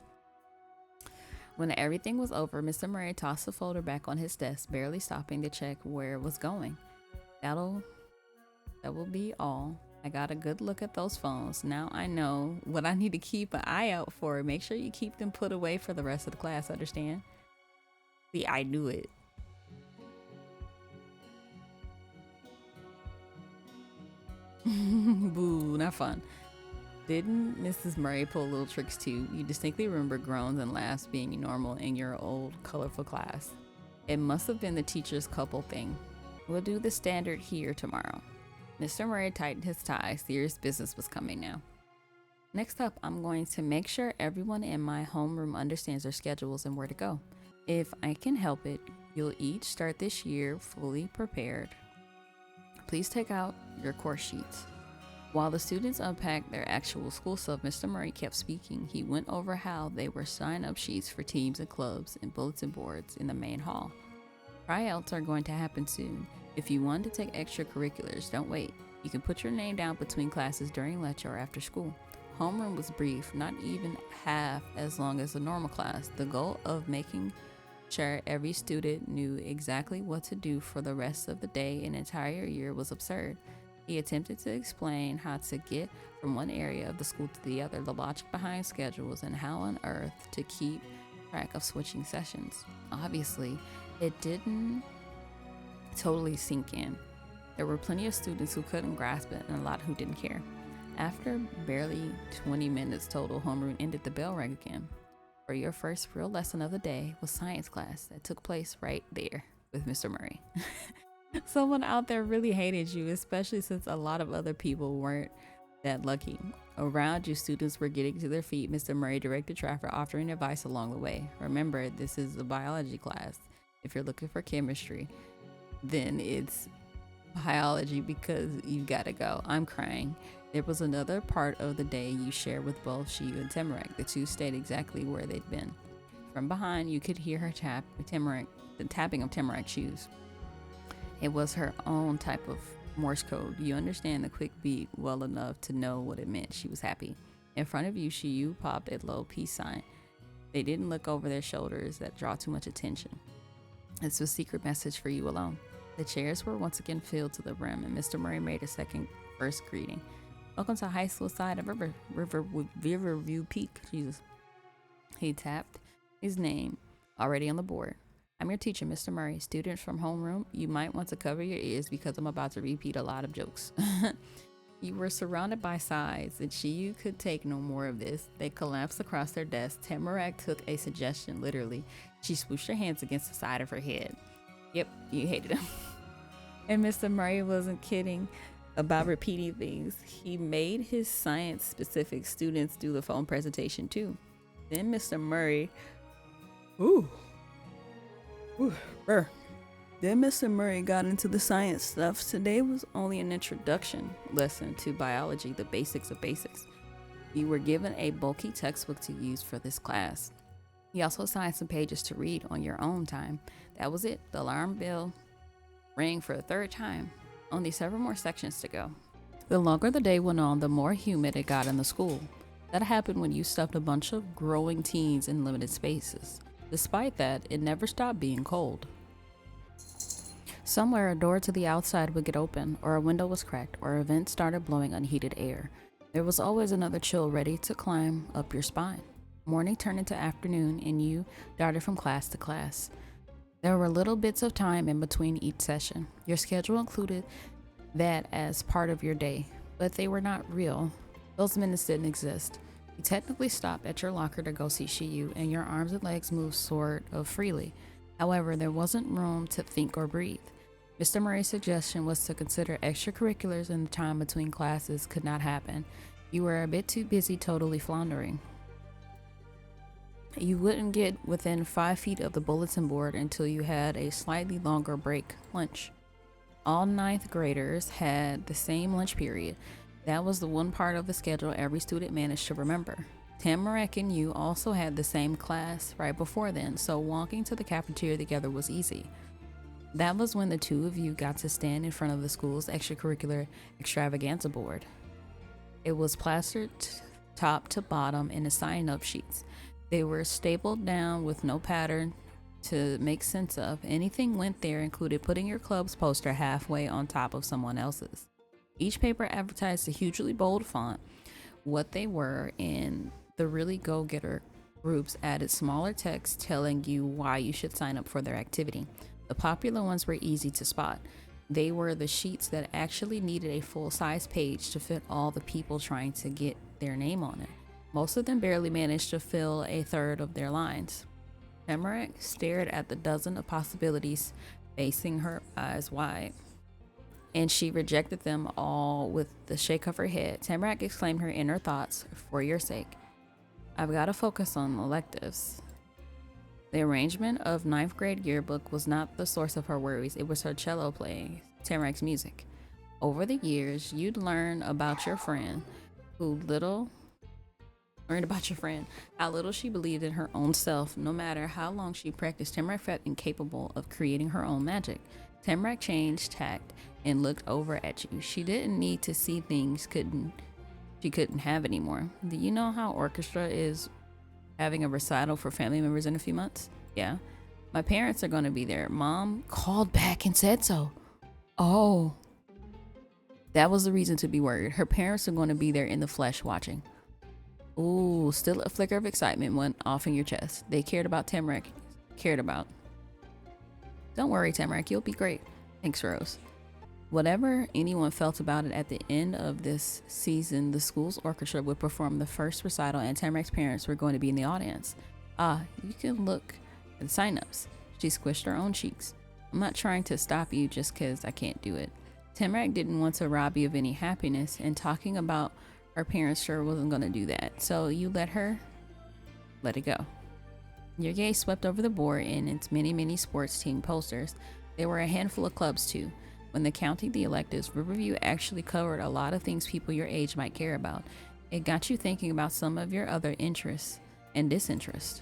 When everything was over, Mr. Murray tossed the folder back on his desk, barely stopping to check where it was going. That will be all. I got a good look at those phones. Now I know what I need to keep an eye out for. Make sure you keep them put away for the rest of the class, understand? See, I knew it. Boo, not fun. Didn't Mrs. Murray pull little tricks too? You distinctly remember groans and laughs being normal in your old, colorful class. It must have been the teacher's couple thing. We'll do the standard here tomorrow. Mr. Murray tightened his tie. Serious business was coming now. Next up, I'm going to make sure everyone in my homeroom understands their schedules and where to go. If I can help it, you'll each start this year fully prepared. Please take out your course sheets. While the students unpacked their actual school stuff, Mr. Murray kept speaking. He went over how they were sign-up sheets for teams and clubs and bulletin boards in the main hall. Tryouts are going to happen soon. If you want to take extracurriculars, don't wait. You can put your name down between classes during lecture or after school. Homeroom was brief, not even half as long as a normal class. The goal of making sure every student knew exactly what to do for the rest of the day and entire year was absurd. He attempted to explain how to get from one area of the school to the other, the logic behind schedules, and how on earth to keep track of switching sessions. Obviously, it didn't totally sink in. There were plenty of students who couldn't grasp it and a lot who didn't care. After barely 20 minutes total, homeroom ended. The bell rang again. For your first real lesson of the day was science class that took place right there with Mr. Murray. Someone out there really hated you, especially since a lot of other people weren't that lucky. Around you, students were getting to their feet. Mr. Murray directed traffic, offering advice along the way. Remember, this is a biology class. If you're looking for chemistry, then it's biology because you gotta go. I'm crying. There was another part of the day you shared with both Shiyu and Tamarak. The two stayed exactly where they'd been. From behind, you could hear her the tapping of Tamarak's shoes. It was her own type of Morse code. You understand the quick beat well enough to know what it meant. She was happy. In front of you, Shiyu popped a low peace sign. They didn't look over their shoulders. That draw too much attention. It's a secret message for you alone. The chairs were once again filled to the brim, and Mr. Murray made a first greeting. Welcome to high school side of Riverview Peak. Jesus. He tapped his name already on the board. I'm your teacher, Mr. Murray. Students from homeroom, you might want to cover your ears because I'm about to repeat a lot of jokes. You were surrounded by sides, and Shiyu could take no more of this. They collapsed across their desks. Tamarak took a suggestion literally. She swooshed her hands against the side of her head. Yep, you hated him. And Mr. Murray wasn't kidding about repeating things. He made his science-specific students do the phone presentation too. Then Mr. Murray... Then Mr. Murray got into the science stuff. Today was only an introduction lesson to biology, the basics of basics. You were given a bulky textbook to use for this class. He also assigned some pages to read on your own time. That was it. The alarm bell rang for a third time. Only several more sections to go. The longer the day went on, the more humid it got in the school. That happened when you stuffed a bunch of growing teens in limited spaces. Despite that, it never stopped being cold. Somewhere a door to the outside would get open, or a window was cracked, or a vent started blowing unheated air. There was always another chill ready to climb up your spine. Morning turned into afternoon, and you darted from class to class. There were little bits of time in between each session. Your schedule included that as part of your day, but they were not real. Those minutes didn't exist. You technically stopped at your locker to go see Shiyu, and your arms and legs moved sort of freely. However, there wasn't room to think or breathe. Mr. Murray's suggestion was to consider extracurriculars, and the time between classes could not happen. You were a bit too busy totally floundering. You wouldn't get within 5 feet of the bulletin board until you had a slightly longer break, lunch. All 9th graders had the same lunch period. That was the one part of the schedule every student managed to remember. Tamarak and you also had the same class right before then, so walking to the cafeteria together was easy. That was when the two of you got to stand in front of the school's extracurricular extravaganza board. It was plastered top to bottom in the sign-up sheets. They were stapled down with no pattern to make sense of. Anything went there included putting your club's poster halfway on top of someone else's. Each paper advertised a hugely bold font what they were, and the really go getter groups added smaller text telling you why you should sign up for their activity. The popular ones were easy to spot. They were the sheets that actually needed a full size page to fit all the people trying to get their name on it. Most of them barely managed to fill a third of their lines. Tamarack stared at the dozen of possibilities facing her eyes wide, and she rejected them all with the shake of her head. Tamarack exclaimed her inner thoughts, "For your sake, I've got to focus on electives." The arrangement of ninth grade yearbook was not the source of her worries. It was her cello playing, Tamarack's music. Over the years, you'd learn about your friend, how little she believed in her own self. No matter how long she practiced, Tamarack felt incapable of creating her own magic. Tamarack changed tact and looked over at you. She didn't need to see things she couldn't have anymore. Do you know how orchestra is having a recital for family members in a few months? Yeah. My parents are going to be there. Mom called back and said so. Oh. That was the reason to be worried. Her parents are going to be there in the flesh watching. Ooh, still a flicker of excitement went off in your chest. They cared about Tamarack. Cared about. Don't worry, Tamarack. You'll be great. Thanks, Rose. Whatever anyone felt about it, at the end of this season, the school's orchestra would perform the first recital, and Tamarack's parents were going to be in the audience. Ah, you can look at the sign-ups. She squished her own cheeks. I'm not trying to stop you just because I can't do it. Tamarack didn't want to rob you of any happiness, and talking about her parents sure wasn't going to do that. So you let it go. Your gaze swept over the board and its many sports team posters. There were a handful of clubs too. When counting the electives, Riverview actually covered a lot of things people your age might care about. It got you thinking about some of your other interests and disinterests.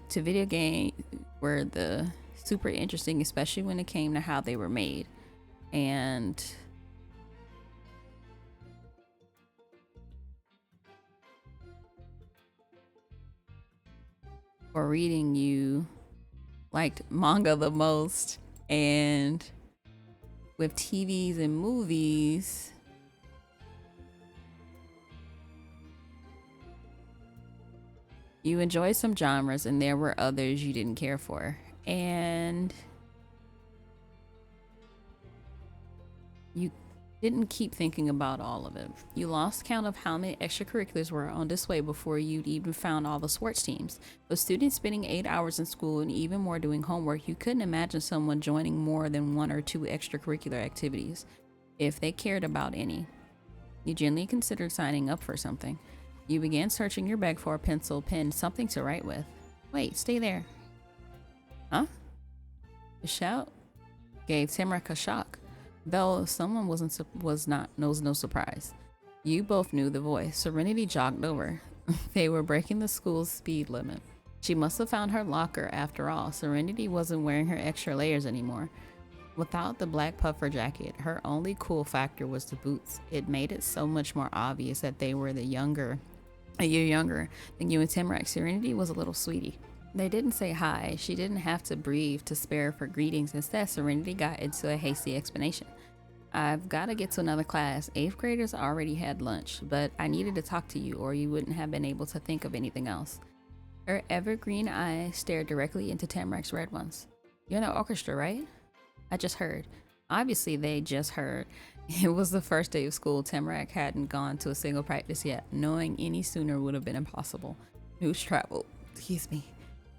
To video games were the super interesting, especially when it came to how they were made. And for reading, you liked manga the most, and with TVs and movies, you enjoyed some genres and there were others you didn't care for. And you didn't keep thinking about all of it. You lost count of how many extracurriculars were on display before you'd even found all the sports teams. With students spending 8 hours in school and even more doing homework, you couldn't imagine someone joining more than one or two extracurricular activities, if they cared about any. You gently considered signing up for something. You began searching your bag for a pencil, pen, something to write with. Wait, stay there. Huh? The shout gave Tamarack a shock. Though someone was no surprise. You both knew the voice. Serenity jogged over. They were breaking the school's speed limit. She must have found her locker after all. Serenity wasn't wearing her extra layers anymore. Without the black puffer jacket, her only cool factor was the boots. It made it so much more obvious that they were a year younger than you and Tamarack. Serenity was a little sweetie. They didn't say hi. She didn't have to breathe to spare for greetings. Instead, Serenity got into a hasty explanation. I've got to get to another class. 8th graders already had lunch, but I needed to talk to you or you wouldn't have been able to think of anything else. Her evergreen eyes stared directly into Tamarack's red ones. You're in the orchestra, right? I just heard. Obviously, they just heard. It was the first day of school. Tamarack hadn't gone to a single practice yet. Knowing any sooner would have been impossible. News traveled.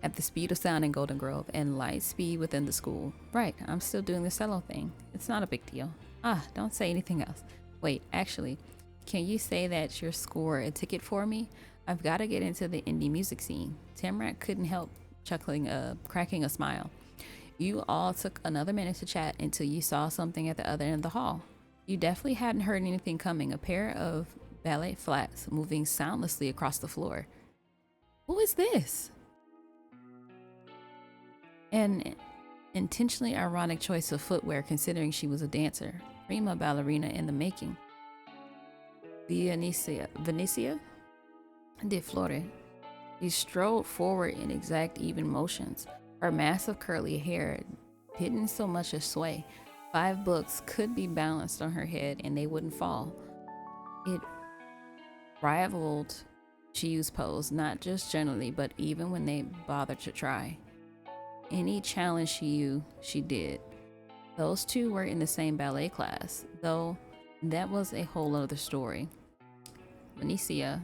At the speed of sound in Golden Grove and light speed within the school. Right, I'm still doing the cello thing. It's not a big deal. Don't say anything else. Wait, actually, can you say that you'll score a ticket for me? I've got to get into the indie music scene. Tamarack couldn't help cracking a smile. You all took another minute to chat until you saw something at the other end of the hall. You definitely hadn't heard anything coming. A pair of ballet flats moving soundlessly across the floor. Who is this? An intentionally ironic choice of footwear considering she was a dancer. Prima ballerina in the making. Venicia de Flore. She strode forward in exact even motions. Her massive curly hair didn't so much as sway. 5 books could be balanced on her head and they wouldn't fall. It rivaled Chiyu's pose, not just generally, but even when they bothered to try. Any challenge she did. Those two were in the same ballet class, though that was a whole other story. Benicia,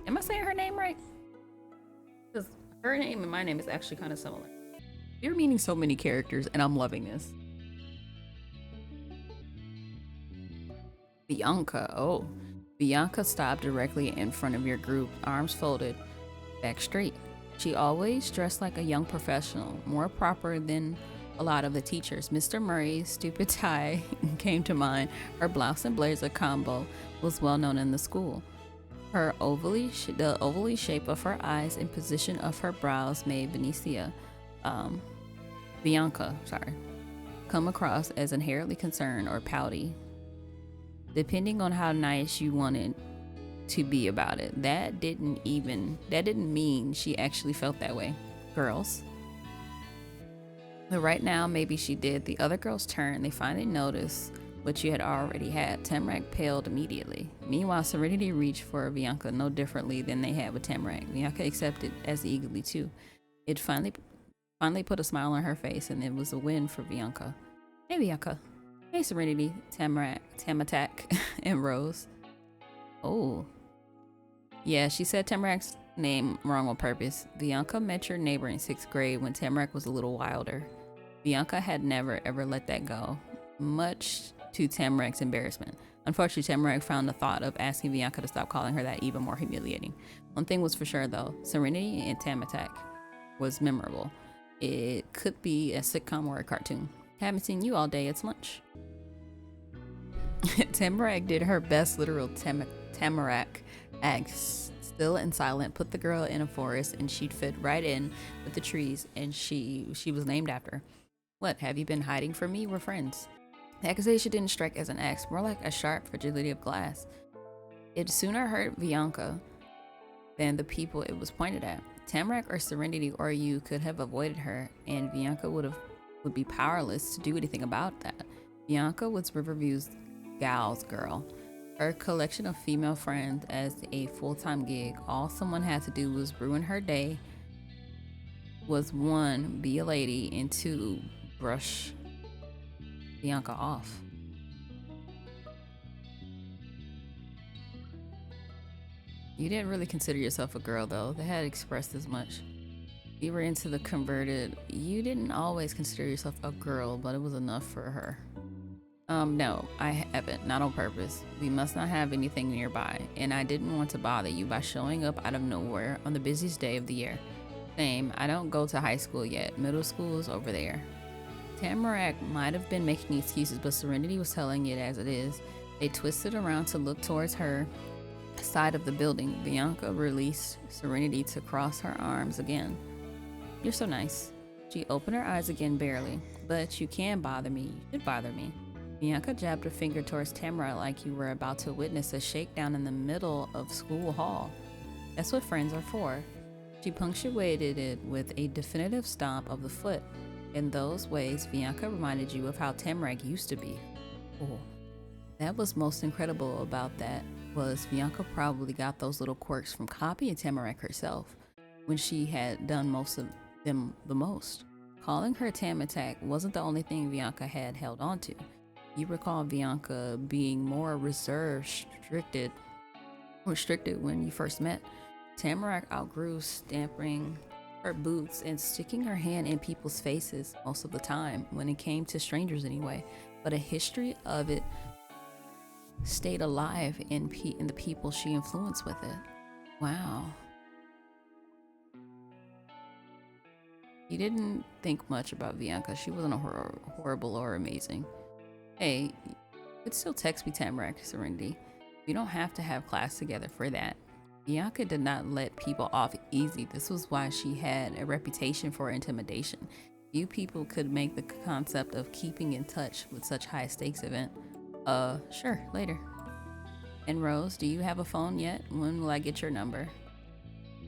am I saying her name right? Because her name and my name is actually kind of similar. You're meeting so many characters, and I'm loving this. Bianca, oh. Bianca stopped directly in front of your group, arms folded, back straight. She always dressed like a young professional, more proper than a lot of the teachers. Mr. Murray's stupid tie came to mind. Her blouse and blazer combo was well known in the school. The ovally shape of her eyes and position of her brows made Bianca, come across as inherently concerned or pouty, depending on how nice you wanted to be about it. That didn't mean she actually felt that way. Girls. But right now, maybe she did. The other girls turned. They finally noticed what you had already had. Tamarack paled immediately. Meanwhile, Serenity reached for Bianca no differently than they had with Tamarack. Bianca accepted as eagerly too. It finally put a smile on her face, and it was a win for Bianca. Hey, Bianca. Hey, Serenity, Tamatak, and Rose. Oh. Yeah, she said Tamarack's name wrong on purpose. Bianca met your neighbor in 6th grade when Tamarack was a little wilder. Bianca had never ever let that go, much to Tamarack's embarrassment. Unfortunately, Tamarack found the thought of asking Bianca to stop calling her that even more humiliating. One thing was for sure though, Serenity and Tamatak was memorable. It could be a sitcom or a cartoon. Haven't seen you all day, it's lunch. Tamarack did her best literal Tamarack act, still and silent, put the girl in a forest and she'd fit right in with the trees, and she was named after. What, have you been hiding from me? We're friends. The accusation didn't strike as an axe, more like a sharp fragility of glass. It sooner hurt Bianca than the people it was pointed at. Tamarack or Serenity or you could have avoided her, and Bianca would be powerless to do anything about that. Bianca was Riverview's gal's girl. Her collection of female friends as a full-time gig. All someone had to do was ruin her day. Was 1, be a lady, and 2, brush Bianca off. You didn't really consider yourself a girl though. They had expressed as much. You were into the converted. You didn't always consider yourself a girl, but it was enough for her. No, I haven't, not on purpose. We must not have anything nearby, and I didn't want to bother you by showing up out of nowhere on the busiest day of the year. Same, I don't go to high school yet. Middle school is over there. Tamarack might have been making excuses, but Serenity was telling it as it is. They twisted around to look towards her side of the building. Bianca released Serenity to cross her arms again. You're so nice. She opened her eyes again barely. But you can bother me. You should bother me. Bianca jabbed her finger towards Tamara like you were about to witness a shakedown in the middle of school hall. That's what friends are for. She punctuated it with a definitive stomp of the foot. In those ways, Bianca reminded you of how Tamarack used to be. Oh, that was most incredible about that was Bianca probably got those little quirks from copying Tamarack herself when she had done most of them the most. Calling her Tamatak wasn't the only thing Bianca had held on to. You recall Bianca being more restricted when you first met. Tamarack outgrew stamping her boots and sticking her hand in people's faces most of the time, when it came to strangers anyway. But a history of it stayed alive in the people she influenced with it. Wow. You didn't think much about Bianca. She wasn't horrible or amazing. Hey, you could still text me Tamarack, Serenity. You don't have to have class together for that. Bianca did not let people off easy. This was why she had a reputation for intimidation. Few people could make the concept of keeping in touch with such high stakes event. Sure, later. And Rose, do you have a phone yet? When will I get your number?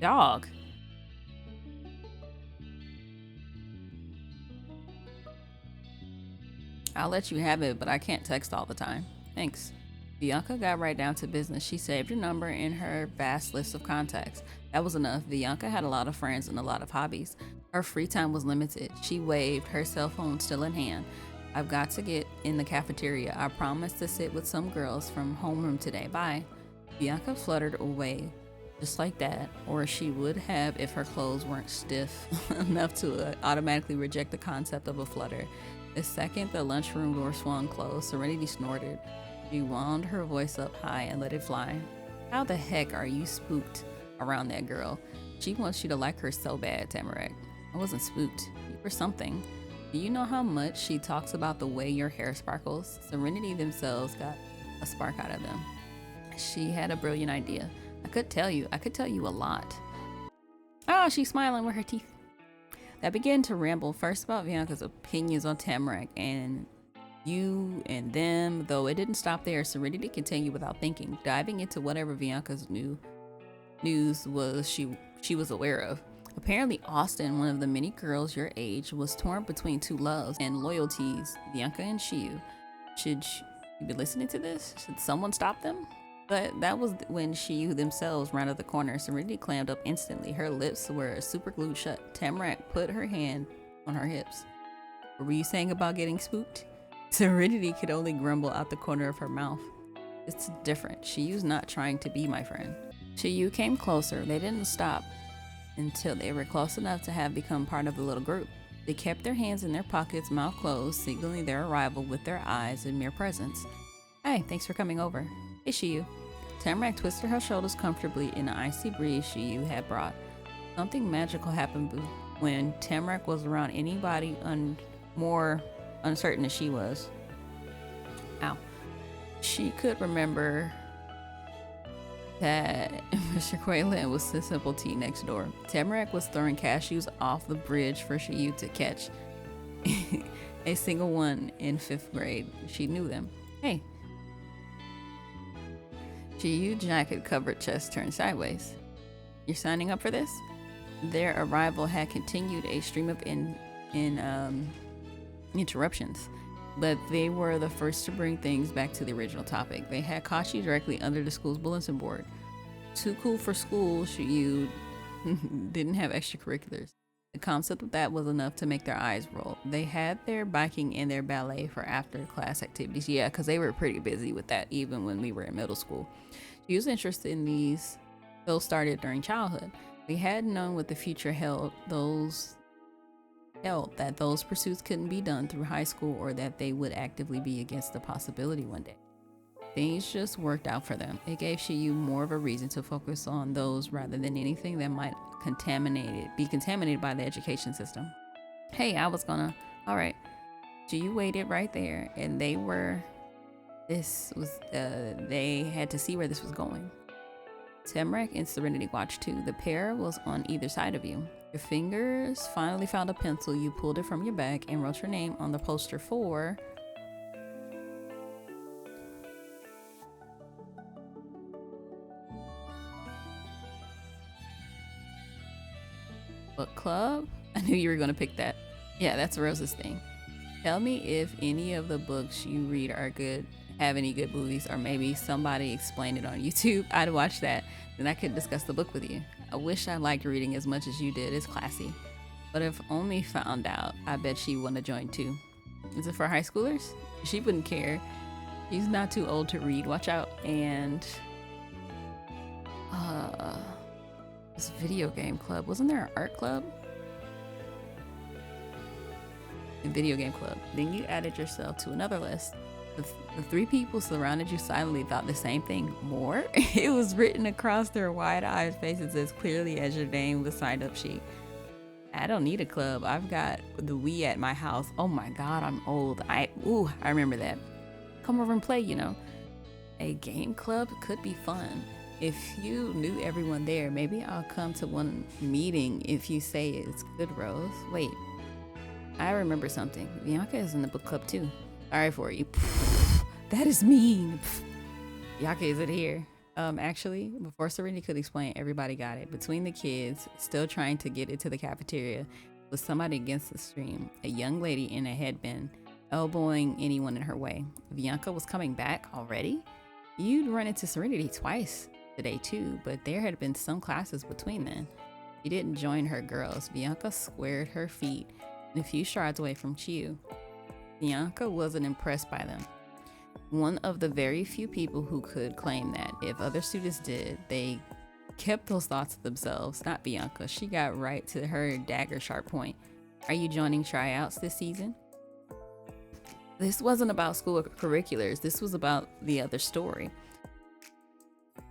Dog. I'll let you have it, but I can't text all the time. Thanks. Bianca got right down to business. She saved your number in her vast list of contacts. That was enough. Bianca had a lot of friends and a lot of hobbies. Her free time was limited. She waved, her cell phone still in hand. I've got to get in the cafeteria. I promised to sit with some girls from homeroom today. Bye. Bianca fluttered away just like that, or she would have if her clothes weren't stiff enough to automatically reject the concept of a flutter. The second the lunchroom door swung closed, Serenity snorted. She wound her voice up high and let it fly. How the heck are you spooked around that girl? She wants you to like her so bad, Tamarack. I wasn't spooked. You were something. Do you know how much she talks about the way your hair sparkles? Serenity themselves got a spark out of them. She had a brilliant idea. I could tell you a lot. Oh, she's smiling with her teeth. That began to ramble first about Bianca's opinions on Tamarack and you and them, though it didn't stop there. Serenity continued without thinking, diving into whatever Bianca's news was she was aware of. Apparently, Austin, one of the many girls your age, was torn between two loves and loyalties, Bianca and Shiyu. Should you be listening to this? Should someone stop them? But that was when Shiyu themselves rounded the corner. Serenity clammed up instantly. Her lips were super glued shut. Tamarack put her hand on her hips. What were you saying about getting spooked? Serenity could only grumble out the corner of her mouth. It's different. Shiyu's not trying to be my friend. Shiyu came closer. They didn't stop until they were close enough to have become part of the little group. They kept their hands in their pockets, mouth closed, signaling their arrival with their eyes and mere presence. Hey, thanks for coming over. Hey, Shiyu. Tamarack twisted her shoulders comfortably in the icy breeze Shiyu had brought. Something magical happened when Tamarack was around anybody more uncertain as she was. Ow. She could remember that Mr. Quayland was the simple tea next door. Tamarack was throwing cashews off the bridge for Shiyu to catch. A single one in 5th grade. She knew them. Hey. Shiyu jacket covered chest turned sideways. You're signing up for this? Their arrival had continued a stream of interruptions, but they were the first to bring things back to the original topic. They had caught you directly under the school's bulletin board. Too cool for school, Shiyu didn't have extracurriculars. The concept of that was enough to make their eyes roll. They had their biking and their ballet for after-class activities. Yeah, because they were pretty busy with that even when we were in middle school. She was interested in these. Those started during childhood. We had known what the future held. That those pursuits couldn't be done through high school or that they would actively be against the possibility one day. Things just worked out for them. It gave Shiyu more of a reason to focus on those rather than anything that might be contaminated by the education system. Hey, alright. Shiyu waited right there and they had to see where this was going. Tamarack and Serenity watched too. The pair was on either side of you. Your fingers finally found a pencil. You pulled it from your bag and wrote your name on the poster for book club. I knew you were going to pick that. Yeah, that's Rose's thing. Tell me if any of the books you read are good, have any good movies, or maybe somebody explained it on YouTube. I'd watch that. Then I could discuss the book with you. I wish I liked reading as much as you did. It's classy. But if only found out, I bet she would have joined too. Is it for high schoolers? She wouldn't care. She's not too old to read. Watch out. And this video game club. Wasn't there an art club? A video game club. Then you added yourself to another list. The 3 people surrounded you silently thought the same thing. More? It was written across their wide-eyed faces as clearly as your name was signed up sheet. I don't need a club. I've got the Wii at my house. Oh my god, I'm old. I remember that. Come over and play, you know. A game club could be fun. If you knew everyone there, maybe I'll come to one meeting if you say it's good, Rose. Wait, I remember something. Bianca is in the book club too. Sorry for you. That is mean. Bianca isn't here. Actually, before Serenity could explain, everybody got it. Between the kids, still trying to get it to the cafeteria, was somebody against the stream. A young lady in a headband. elbowing anyone in her way. Bianca was coming back already? You'd run into Serenity twice today too, but there had been some classes between then. She didn't join her girls. Bianca squared her feet and a few strides away from Chiyu. Bianca wasn't impressed by them. One of the very few people who could claim that. If other students did, they kept those thoughts to themselves. Not Bianca. She got right to her dagger sharp point. Are you joining tryouts this season? This wasn't about school curriculars. This was about the other story.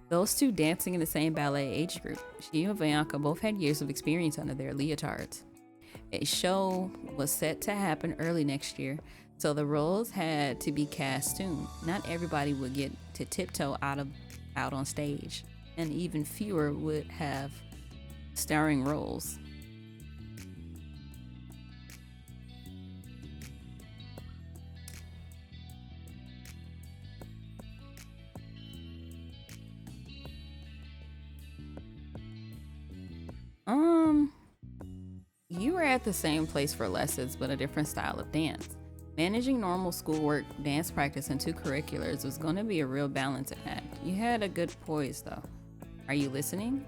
Those two dancing in the same ballet age group. She and Bianca both had years of experience under their leotards. A show was set to happen early next year, so the roles had to be cast soon. Not everybody would get to tiptoe out on stage, and even fewer would have starring roles. You were at the same place for lessons, but a different style of dance. Managing normal schoolwork, dance practice, and two curriculars was going to be a real balancing act. You had a good poise, though. Are you listening?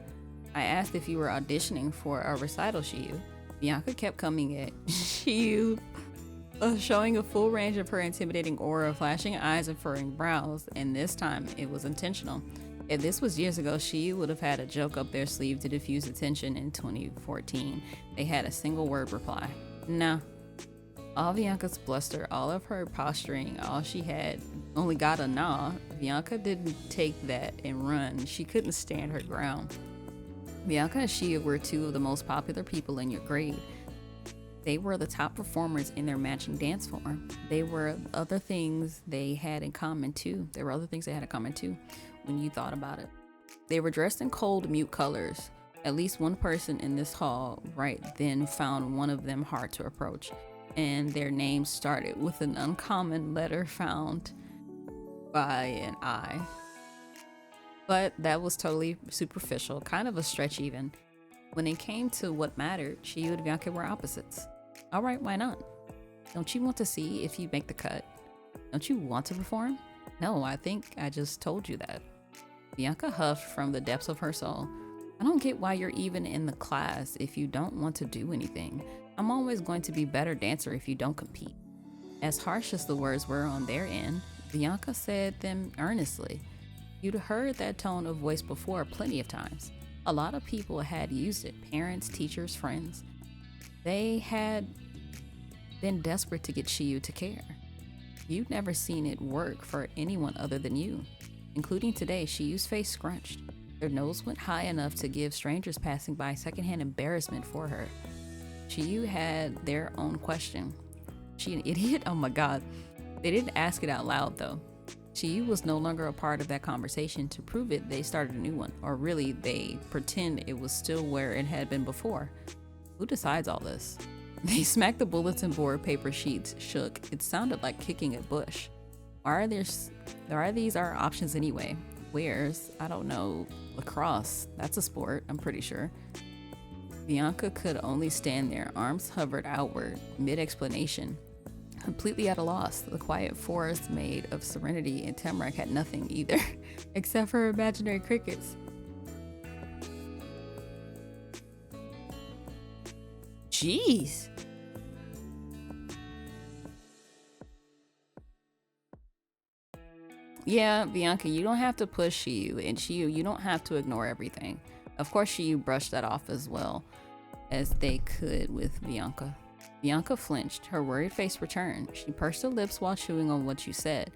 I asked if you were auditioning for a recital, Chiyu. Bianca kept coming at Chiyu, showing a full range of her intimidating aura, flashing eyes and furrowing brows, and this time it was intentional. If this was years ago, she would have had a joke up their sleeve to diffuse attention. In 2014, they had a single word reply. Nah. All Bianca's bluster, all of her posturing, all she had only got a nah. Bianca didn't take that and run. She couldn't stand her ground. Bianca and Shia were two of the most popular people in your grade. They were the top performers in their matching dance form. There were other things they had in common too. When you thought about it. They were dressed in cold, mute colors. At least one person in this hall right then found one of them hard to approach, and their names started with an uncommon letter found by an I. But that was totally superficial, kind of a stretch even. When it came to what mattered, Chiyu and Bianca were opposites. All right, why not? Don't you want to see if you make the cut? Don't you want to perform? No, I think I just told you that. Bianca huffed from the depths of her soul. I don't get why you're even in the class if you don't want to do anything. I'm always going to be a better dancer if you don't compete. As harsh as the words were on their end, Bianca said them earnestly. You'd heard that tone of voice before plenty of times. A lot of people had used it, parents, teachers, friends. They had been desperate to get Chiyu to care. You'd never seen it work for anyone other than you. Including today, Chiyu's face scrunched. Their nose went high enough to give strangers passing by secondhand embarrassment for her. Chiyu had their own question. She an idiot? Oh my god. They didn't ask it out loud though. Chiyu was no longer a part of that conversation. To prove it, they started a new one. Or really, they pretend it was still where it had been before. Who decides all this? They smacked the bulletin board paper sheets, shook. It sounded like kicking a bush. Why are these our options anyway? Where's, I don't know, lacrosse. That's a sport, I'm pretty sure. Bianca could only stand there, arms hovered outward, mid-explanation. Completely at a loss, the quiet forest made of Serenity and Tamarack had nothing either, except for imaginary crickets. Jeez. Yeah, Bianca, you don't have to push Chiyu, and Chiyu, you don't have to ignore everything. Of course, Chiyu brushed that off as well as they could with Bianca. Bianca flinched, her worried face returned. She pursed her lips while chewing on what you said.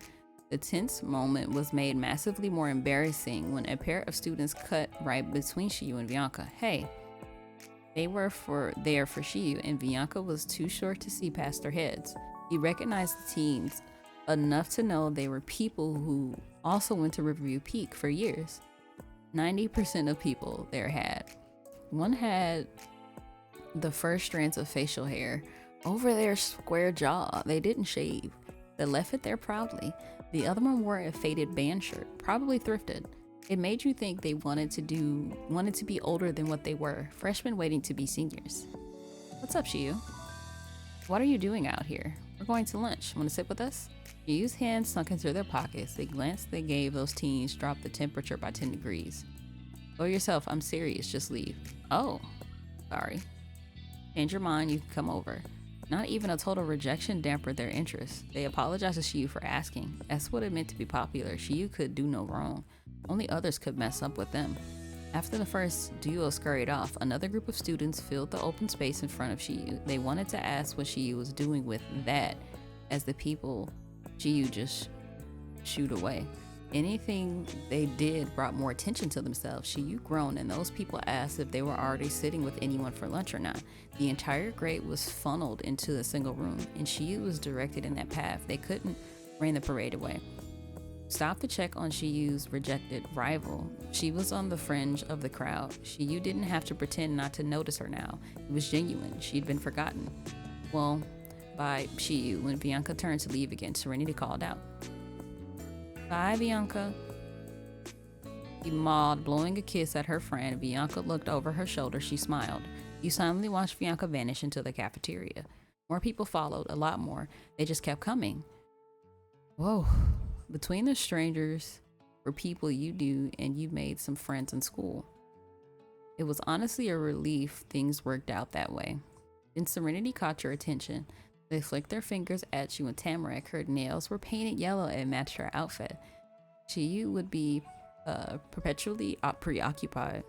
The tense moment was made massively more embarrassing when a pair of students cut right between Chiyu and Bianca. Hey, they were there for Chiyu, and Bianca was too short to see past their heads. He recognized the teens enough to know they were people who also went to Riverview Peak for years. 90% of people there had. One had the first strands of facial hair over their square jaw. They didn't shave. They left it there proudly. The other one wore a faded band shirt, probably thrifted. It made you think they wanted to be older than what they were, freshmen waiting to be seniors. What's up, Chiyu? What are you doing out here? We're going to lunch. Want to sit with us? Yu's hands sunk into their pockets. The glance they gave those teens dropped the temperature by 10 degrees. Go yourself. I'm serious. Just leave. Oh, sorry. Change your mind. You can come over. Not even a total rejection dampened their interest. They apologized to Shiyu for asking. That's what it meant to be popular. Shiyu could do no wrong. Only others could mess up with them. After the first duo scurried off, another group of students filled the open space in front of Shiyu. They wanted to ask what Shiyu was doing with that, as the people Shiyu just shooed away. Anything they did brought more attention to themselves. Shiyu groaned, and those people asked if they were already sitting with anyone for lunch or not. The entire grade was funneled into a single room, and Shiyu was directed in that path. They couldn't ran the parade away. Stop to check on Shiyu's rejected rival. She was on the fringe of the crowd. Shiyu didn't have to pretend not to notice her now. It was genuine. She'd been forgotten. Well, by Shiyu. When Bianca turned to leave again, Serenity called out, "Bye, Bianca." He mauled, blowing a kiss at her friend. Bianca looked over her shoulder. She smiled. You silently watched Bianca vanish into the cafeteria. More people followed, a lot more. They just kept coming. Whoa. Between the strangers were people you knew, and you made some friends in school. It was honestly a relief things worked out that way. Then Serenity caught your attention. They flicked their fingers at you, and Tamarack, her nails were painted yellow and matched her outfit. Shiyu would be perpetually preoccupied.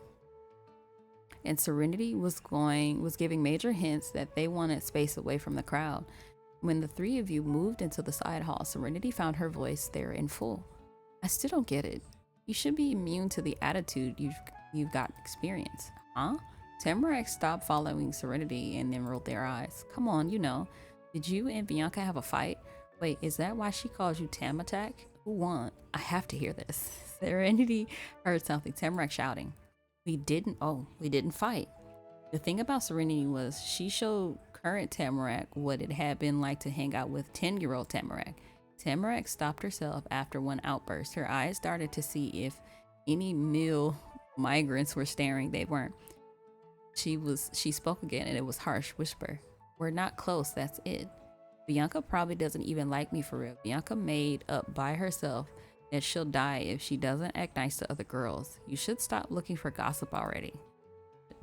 And Serenity was giving major hints that they wanted space away from the crowd. When the three of you moved into the side hall, Serenity found her voice there in full. I still don't get it. You should be immune to the attitude you've got experience. Huh? Tamarack stopped following Serenity and then rolled their eyes. Come on, you know. Did you and Bianca have a fight? Wait, is that why she calls you Tam Attack? Who won? I have to hear this. Serenity heard something. Tamarack shouting. We didn't fight. The thing about Serenity was she showed current Tamarack what it had been like to hang out with 10-year-old Tamarack. Tamarack stopped herself after one outburst. Her eyes started to see if any male migrants were staring. They weren't. She spoke again, and it was harsh whisper. We're not close, that's it. Bianca probably doesn't even like me for real. Bianca made up by herself that she'll die if she doesn't act nice to other girls. You should stop looking for gossip already.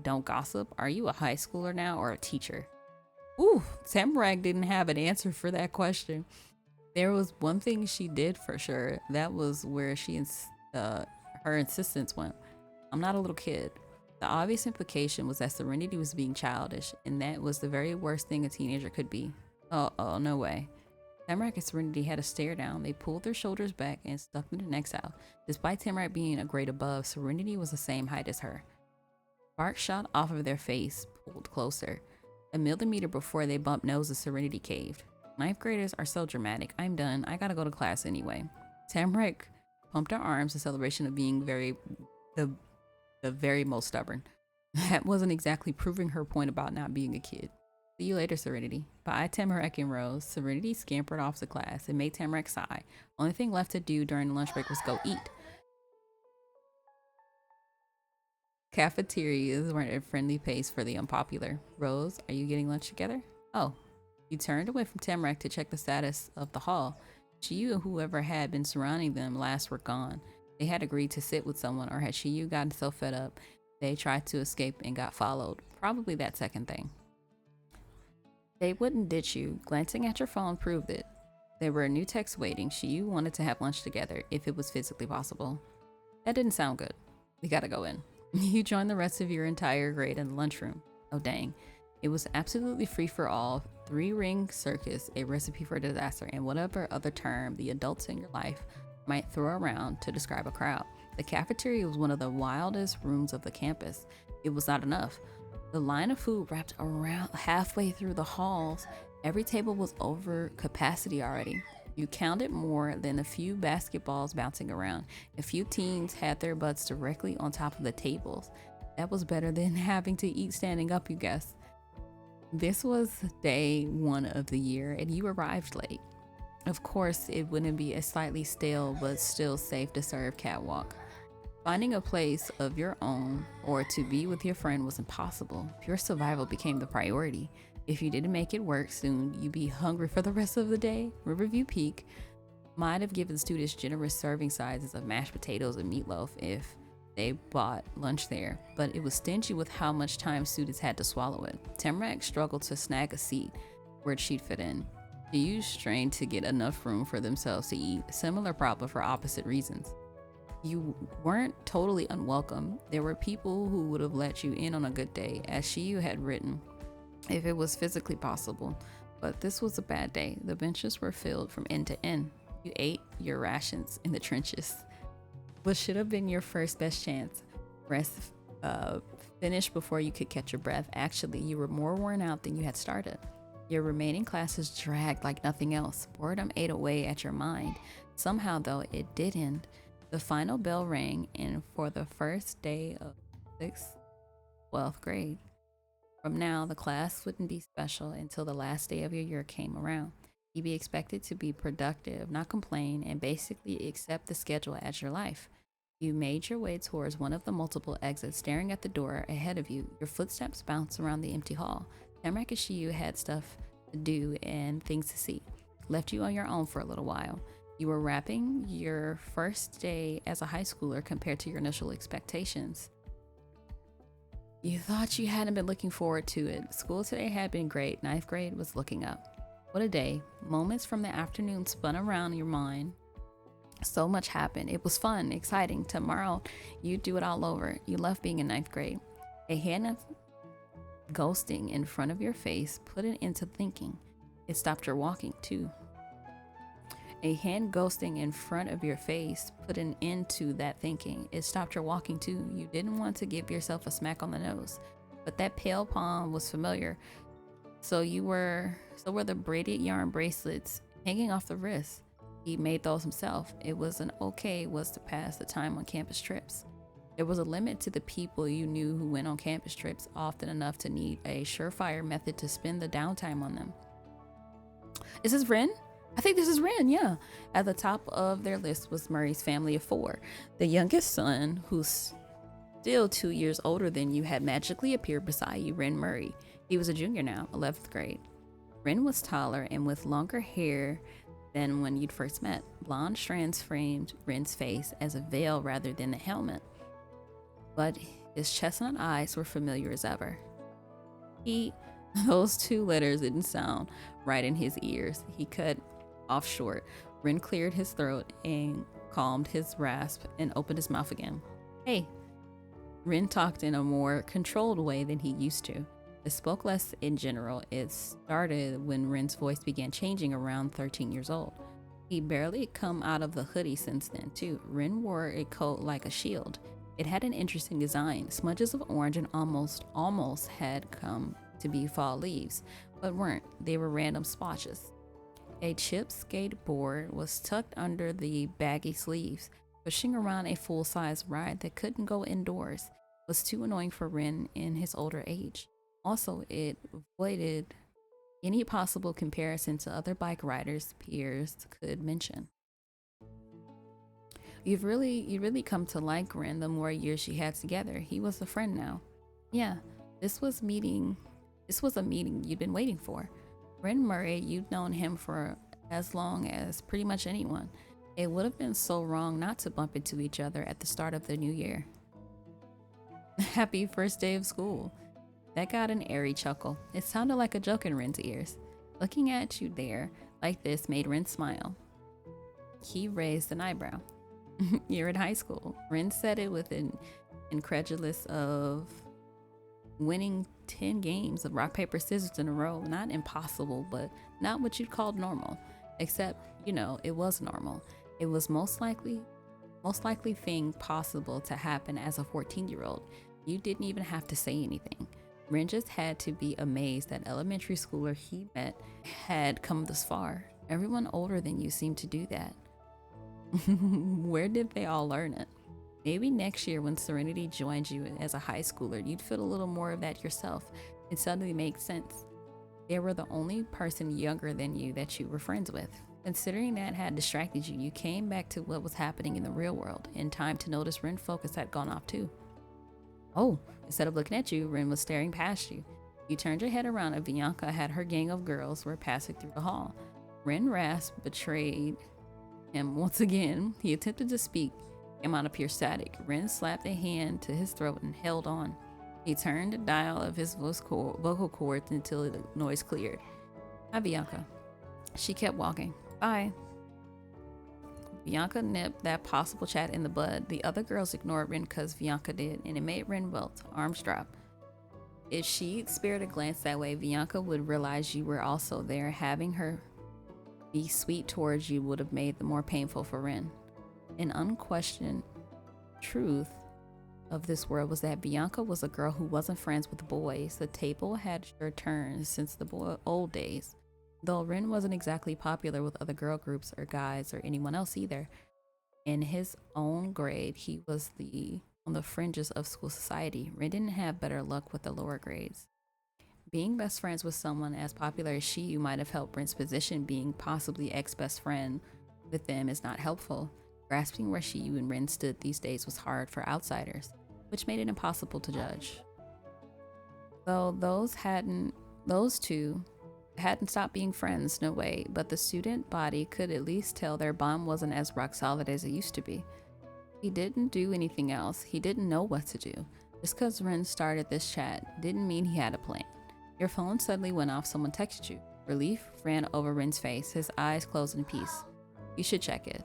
Don't gossip? Are you a high schooler now or a teacher? Ooh, Tamarack didn't have an answer for that question. There was one thing she did for sure. That was where her insistence went. I'm not a little kid. The obvious implication was that Serenity was being childish, and that was the very worst thing a teenager could be. Oh, no way. Tamarack and Serenity had a stare down. They pulled their shoulders back and stuck their necks out. Despite Tamarack being a grade above, Serenity was the same height as her. Sparks shot off of their face, pulled closer. A millimeter before they bumped noses, Serenity caved. Ninth graders are so dramatic. I'm done. I gotta go to class anyway. Tamarack pumped her arms in celebration of being the very most stubborn. That wasn't exactly proving her point about not being a kid. See you later, Serenity. Bye, Tamarack and Rose. Serenity scampered off to class. It made Tamarack sigh. Only thing left to do during the lunch break was go eat. Cafeterias weren't a friendly place for the unpopular. Rose, are you getting lunch together? Oh. You turned away from Tamarack to check the status of the hall. Shiyu and whoever had been surrounding them last were gone. They had agreed to sit with someone, or had Shiyu gotten so fed up they tried to escape and got followed. Probably that second thing. They wouldn't ditch you. Glancing at your phone proved it. There were new texts waiting. Shiyu wanted to have lunch together if it was physically possible. That didn't sound good. We gotta go in. You joined the rest of your entire grade in the lunchroom. Oh dang. It was absolutely free for all. 3-ring circus, a recipe for disaster, and whatever other term the adults in your life might throw around to describe a crowd. The cafeteria was one of the wildest rooms of the campus. It was not enough. The line of food wrapped around halfway through the halls. Every table was over capacity already. You counted more than a few basketballs bouncing around. A few teens had their butts directly on top of the tables. That was better than having to eat standing up, you guessed. This was day 1 of the year, and you arrived late. Of course, it wouldn't be a slightly stale but still safe to serve catwalk. Finding a place of your own or to be with your friend was impossible. Pure survival became the priority. If you didn't make it work soon, you'd be hungry for the rest of the day. Riverview Peak might have given students generous serving sizes of mashed potatoes and meatloaf if they bought lunch there, but it was stingy with how much time students had to swallow it. Tamarack struggled to snag a seat where she'd fit in. The youth strained to get enough room for themselves to eat, similar problem for opposite reasons. You weren't totally unwelcome. There were people who would have let you in on a good day, as she had written, if it was physically possible. But this was a bad day. The benches were filled from end to end. You ate your rations in the trenches. What should have been your first best chance, rest finished before you could catch your breath. Actually, you were more worn out than you had started. Your remaining classes dragged like nothing else. Boredom ate away at your mind. Somehow, though, it didn't. The final bell rang, and for the first day of 12th grade. From now, the class wouldn't be special until the last day of your year came around. You'd be expected to be productive, not complain, and basically accept the schedule as your life. You made your way towards one of the multiple exits, staring at the door ahead of you. Your footsteps bounced around the empty hall. Tamarack and Shiyu had stuff to do and things to see. Left you on your own for a little while. You were wrapping your first day as a high schooler compared to your initial expectations. You thought you hadn't been looking forward to it. School today had been great. Ninth grade was looking up. What a day. Moments from the afternoon spun around your mind. So much happened. It was fun, exciting. Tomorrow, you'd do it all over. You loved being in ninth grade. A hand of ghosting in front of your face put it into thinking. It stopped your walking, too. A hand ghosting in front of your face put an end to that thinking. It stopped your walking, too. You didn't want to give yourself a smack on the nose, but that pale palm was familiar. So were the braided yarn bracelets hanging off the wrist. He made those himself. It was to pass the time on campus trips. There was a limit to the people you knew who went on campus trips often enough to need a surefire method to spend the downtime on them. Is this Ren? I think this is Ren, yeah. At the top of their list was Murray's family of 4. The youngest son, who's still 2 years older than you, had magically appeared beside you, Ren Murray. He was a junior now, 11th grade. Ren was taller and with longer hair than when you'd first met. Blonde strands framed Ren's face as a veil rather than a helmet. But his chestnut eyes were familiar as ever. Those 2 letters didn't sound right in his ears. He cut off short. Ren cleared his throat and calmed his rasp and opened his mouth again. Hey. Ren talked in a more controlled way than he used to. It spoke less in general. It started when Ren's voice began changing around 13 years old. He'd barely come out of the hoodie since then, too. Ren wore a coat like a shield. It had an interesting design. Smudges of orange and almost had come to be fall leaves, but weren't. They were random splotches. A chip skateboard was tucked under the baggy sleeves. Pushing around a full-size ride that couldn't go indoors was too annoying for Ren in his older age. Also, it avoided any possible comparison to other bike riders peers could mention. You really come to like Ren the more years you had together. He was a friend now. Yeah, this was a meeting you'd been waiting for. Ren Murray, you'd known him for as long as pretty much anyone. It would have been so wrong not to bump into each other at the start of the new year. Happy first day of school. That got an airy chuckle. It sounded like a joke in Ren's ears. Looking at you there like this made Ren smile. He raised an eyebrow. You're in high school. Ren said it with an incredulous of winning 10 games of rock, paper, scissors in a row. Not impossible, but not what you'd call normal. Except, it was normal. It was most likely thing possible to happen as a 14-year-old. You didn't even have to say anything. Ren just had to be amazed that elementary schooler he met had come this far. Everyone older than you seemed to do that. Where did they all learn it? Maybe next year when Serenity joined you as a high schooler, you'd feel a little more of that yourself. It suddenly made sense. They were the only person younger than you that you were friends with. Considering that had distracted you, you came back to what was happening in the real world in time to notice Ren's focus had gone off too. Oh, instead of looking at you, Ren was staring past you. You turned your head around and Bianca had her gang of girls were passing through the hall. Ren Rasp betrayed him once again. He attempted to speak, came out of pure static. Ren slapped a hand to his throat and held on. He turned the dial of his vocal cords until the noise cleared. Hi, Bianca. She kept walking. Bye. Bianca nipped that possible chat in the bud. The other girls ignored Ren because Bianca did, and it made Ren wilt, arms drop. If she'd spared a glance that way, Bianca would realize you were also there. Having her be sweet towards you would have made it more painful for Ren. An unquestioned truth of this world was that Bianca was a girl who wasn't friends with boys. The table had sure turned since the old days. Though Ren wasn't exactly popular with other girl groups or guys or anyone else either. In his own grade, he was on the fringes of school society. Ren didn't have better luck with the lower grades. Being best friends with someone as popular as she might have helped Ren's position. Being possibly ex-best friend with them is not helpful. Grasping where she and Ren stood these days was hard for outsiders, which made it impossible to judge. Though those two hadn't stopped being friends, no way, but the student body could at least tell their bond wasn't as rock solid as it used to be. He didn't do anything else. He didn't know what to do. Just because Ren started this chat didn't mean he had a plan. Your phone suddenly went off. Someone texted you. Relief ran over Ren's face. His eyes closed in peace. You should check it.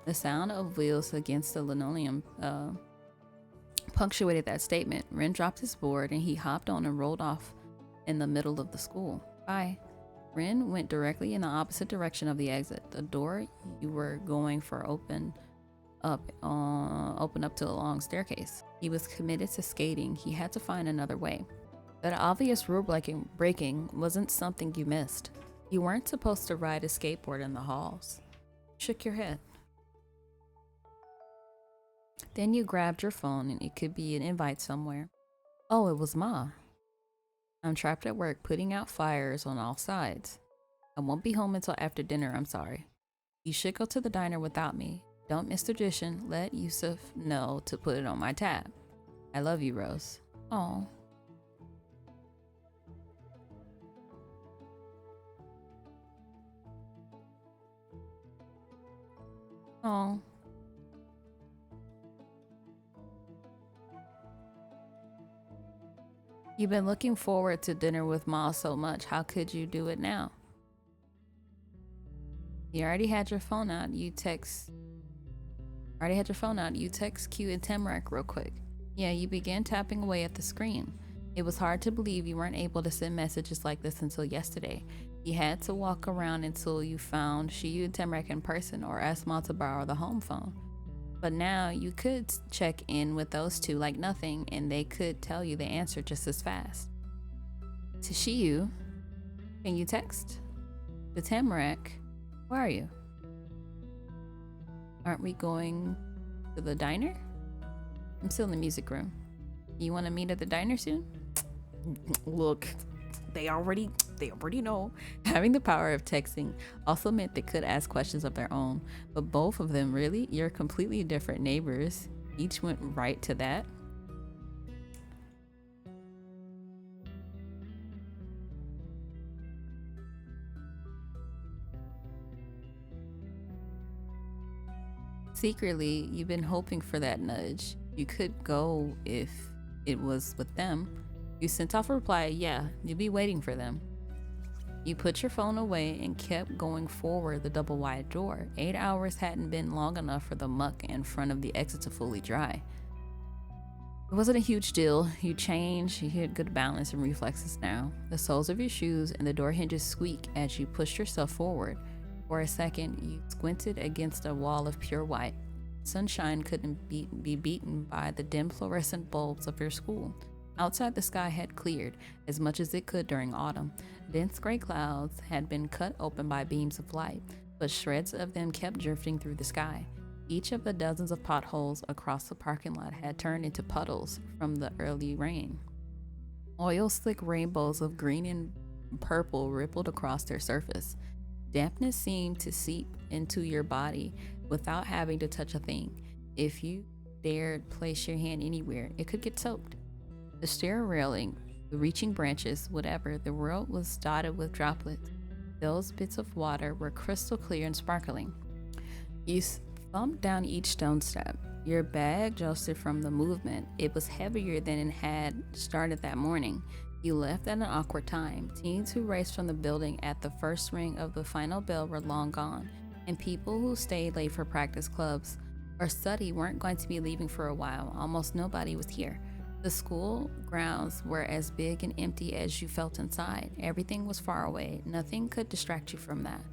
The sound of wheels against the linoleum punctuated that statement. Ren dropped his board and he hopped on and rolled off in the middle of the school. Bye. Ren went directly in the opposite direction of the exit. The door you were going for opened up to a long staircase. He was committed to skating. He had to find another way. That obvious rule breaking wasn't something you missed. You weren't supposed to ride a skateboard in the halls. Shook your head. Then you grabbed your phone and it could be an invite somewhere. Oh, it was Ma. I'm trapped at work putting out fires on all sides. I won't be home until after dinner, I'm sorry. You should go to the diner without me. Don't miss the tradition. Let Yusuf know to put it on my tab. I love you, Rose. Oh. Oh. You've been looking forward to dinner with Ma so much. How could you do it now? You already had your phone out. You text Q and Temrak real quick. Yeah, you began tapping away at the screen. It was hard to believe you weren't able to send messages like this until yesterday. You had to walk around until you found Shiyu and Temrak in person or asked Ma to borrow the home phone. But now you could check in with those two like nothing and they could tell you the answer just as fast. To Shiyu, can you text? To Temrak, where are you? Aren't we going to the diner? I'm still in the music room. You want to meet at the diner soon? Look, they already know. Having the power of texting also meant they could ask questions of their own. But both of them, really? You're completely different neighbors. Each went right to that. Secretly, you've been hoping for that nudge. You could go if it was with them. You sent off a reply, yeah, you'll be waiting for them. You put your phone away and kept going forward the double wide door. 8 hours hadn't been long enough for the muck in front of the exit to fully dry. It wasn't a huge deal. You changed, you had good balance and reflexes now. The soles of your shoes and the door hinges squeak as you pushed yourself forward. For a second, you squinted against a wall of pure white. Sunshine couldn't be beaten by the dim fluorescent bulbs of your school. Outside, the sky had cleared as much as it could during autumn. Dense gray clouds had been cut open by beams of light, but shreds of them kept drifting through the sky. Each of the dozens of potholes across the parking lot had turned into puddles from the early rain. Oil-slick rainbows of green and purple rippled across their surface. Dampness seemed to seep into your body without having to touch a thing. If you dared place your hand anywhere, it could get soaked. The stair railing The reaching branches, whatever, the world was dotted with droplets. Those bits of water were crystal clear and sparkling. You thumped down each stone step. Your bag jostled from the movement. It was heavier than it had started that morning. You left at an awkward time. Teens who raced from the building at the first ring of the final bell were long gone, and people who stayed late for practice clubs or study weren't going to be leaving for a while. Almost nobody was here. The school grounds were as big and empty as you felt inside. Everything was far away. Nothing could distract you from that.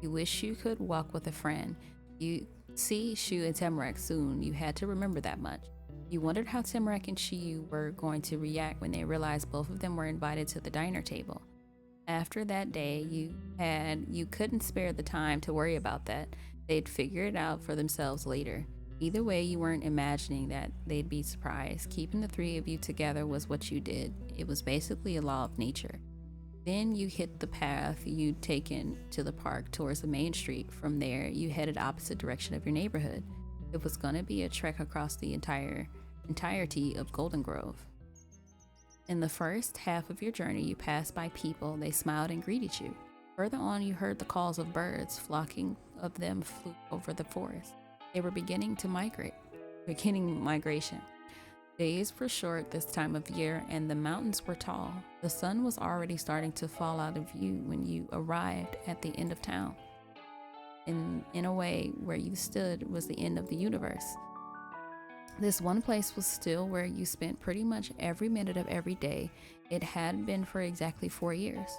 You wish you could walk with a friend. You see Shu and Tamarack soon. You had to remember that much. You wondered how Tamarack and Shu were going to react when they realized both of them were invited to the diner table. After that day, you couldn't spare the time to worry about that. They'd figure it out for themselves later. Either way, you weren't imagining that they'd be surprised. Keeping the three of you together was what you did. It was basically a law of nature. Then you hit the path you'd taken to the park towards the main street. From there, you headed opposite direction of your neighborhood. It was going to be a trek across the entirety of Golden Grove. In the first half of your journey, you passed by people. They smiled and greeted you. Further on, you heard the calls of birds. Flocking of them flew over the forest. They were beginning migration. Days were short this time of year, and the mountains were tall. The sun was already starting to fall out of view when you arrived at the end of town. In a way, where you stood was the end of the universe. This one place was still where you spent pretty much every minute of every day. It had been for exactly 4 years.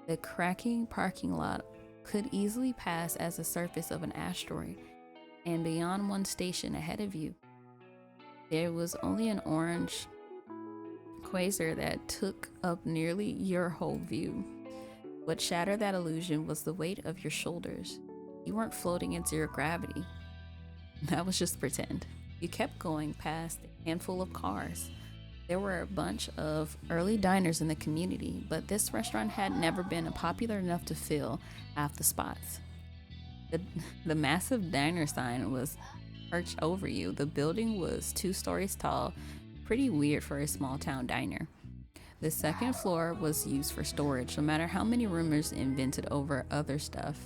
The cracking parking lot could easily pass as the surface of an asteroid, and beyond one station ahead of you, there was only an orange quasar that took up nearly your whole view. What shattered that illusion was the weight of your shoulders. You weren't floating in zero gravity. That was just pretend. You kept going past a handful of cars. There were a bunch of early diners in the community, but this restaurant had never been popular enough to fill half the spots. The massive diner sign was perched over you. The building was 2 stories tall, pretty weird for a small town diner. The second floor was used for storage, no matter how many rumors invented over other stuff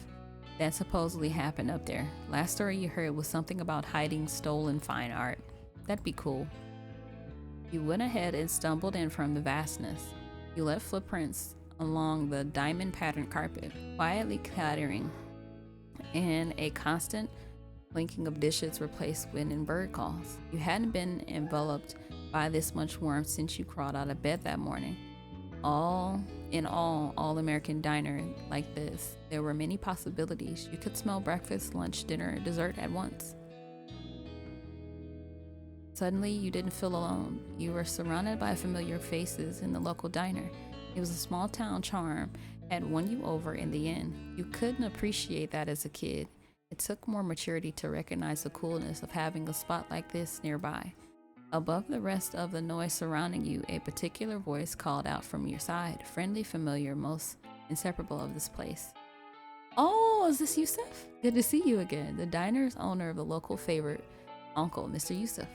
that supposedly happened up there. Last story you heard was something about hiding stolen fine art. That'd be cool. You went ahead and stumbled in from the vastness. You left footprints along the diamond patterned carpet, quietly clattering, and a constant clinking of dishes replaced wind and bird calls. You hadn't been enveloped by this much warmth since you crawled out of bed that morning. All American diner like this, there were many possibilities. You could smell breakfast, lunch, dinner, dessert at once. Suddenly, you didn't feel alone. You were surrounded by familiar faces in the local diner. It was a small town charm had won you over in the end. You couldn't appreciate that as a kid. It took more maturity to recognize the coolness of having a spot like this nearby. Above the rest of the noise surrounding you, a particular voice called out from your side, friendly, familiar, most inseparable of this place. "Oh, is this Yusuf? Good to see you again." The diner's owner of the local favorite, Uncle, Mr. Yusuf.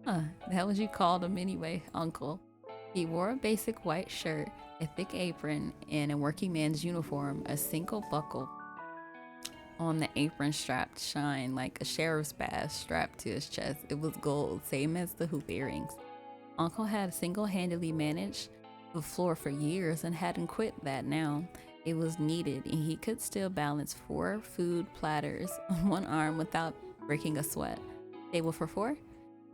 That was you called him anyway, Uncle. He wore a basic white shirt, a thick apron, and a working man's uniform. A single buckle on the apron strap shined like a sheriff's badge strapped to his chest. It was gold, same as the hoop earrings. Uncle had single-handedly managed the floor for years and hadn't quit that now. It was needed, and he could still balance 4 food platters on one arm without breaking a sweat. Table for 4?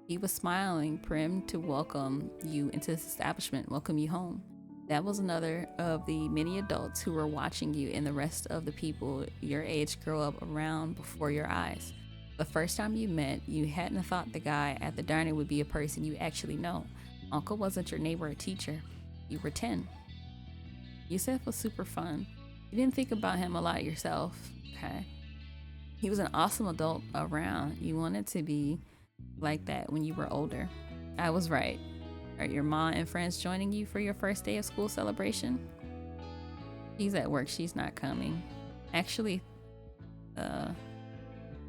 He was smiling, prim to welcome you into his establishment, welcome you home. That was another of the many adults who were watching you and the rest of the people your age grow up around before your eyes. The first time you met, you hadn't thought the guy at the diner would be a person you actually know. Uncle wasn't your neighbor or teacher. You were 10. Yusuf was super fun. You didn't think about him a lot yourself, okay? He was an awesome adult around. You wanted to be like that when you were older. I was right. Are your mom and friends joining you for your first day of school celebration? She's at work. She's not coming. Actually,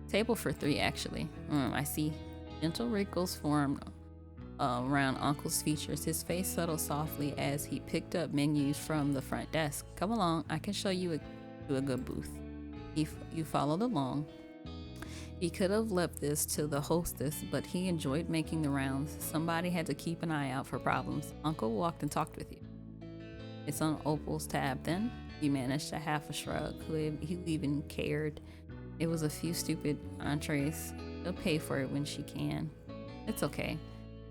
table for 3, actually. I see gentle wrinkles formed around Uncle's features. His face settled softly as he picked up menus from the front desk. Come along, I can show you to a good booth. You followed along. He could have left this to the hostess, but he enjoyed making the rounds. Somebody had to keep an eye out for problems. Uncle walked and talked with you. It's on Opal's tab then. You managed to half a shrug. Who even cared? It was a few stupid entrees. She'll pay for it when she can. It's okay,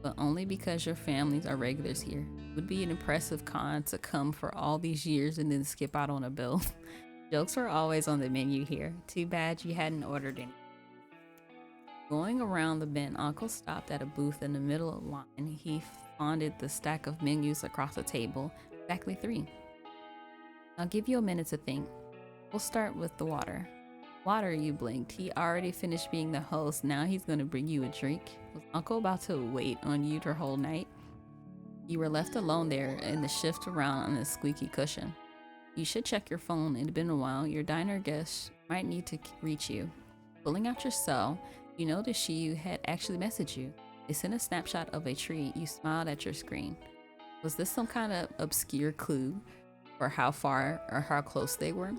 but only because your families are regulars here. It would be an impressive con to come for all these years and then skip out on a bill. Jokes are always on the menu here. Too bad you hadn't ordered any. Going around the bend, Uncle stopped at a booth in the middle of the line. He fondled the stack of menus across the table. Exactly 3. I'll give you a minute to think. We'll start with the water. Water, you blinked. He already finished being the host. Now he's going to bring you a drink. Was Uncle about to wait on you the whole night? You were left alone there in the shift around on a squeaky cushion. You should check your phone. It had been a while. Your diner guest might need to reach you. Pulling out your cell, you noticed she had actually messaged you. They sent a snapshot of a tree. You smiled at your screen. Was this some kind of obscure clue for how far or how close they were?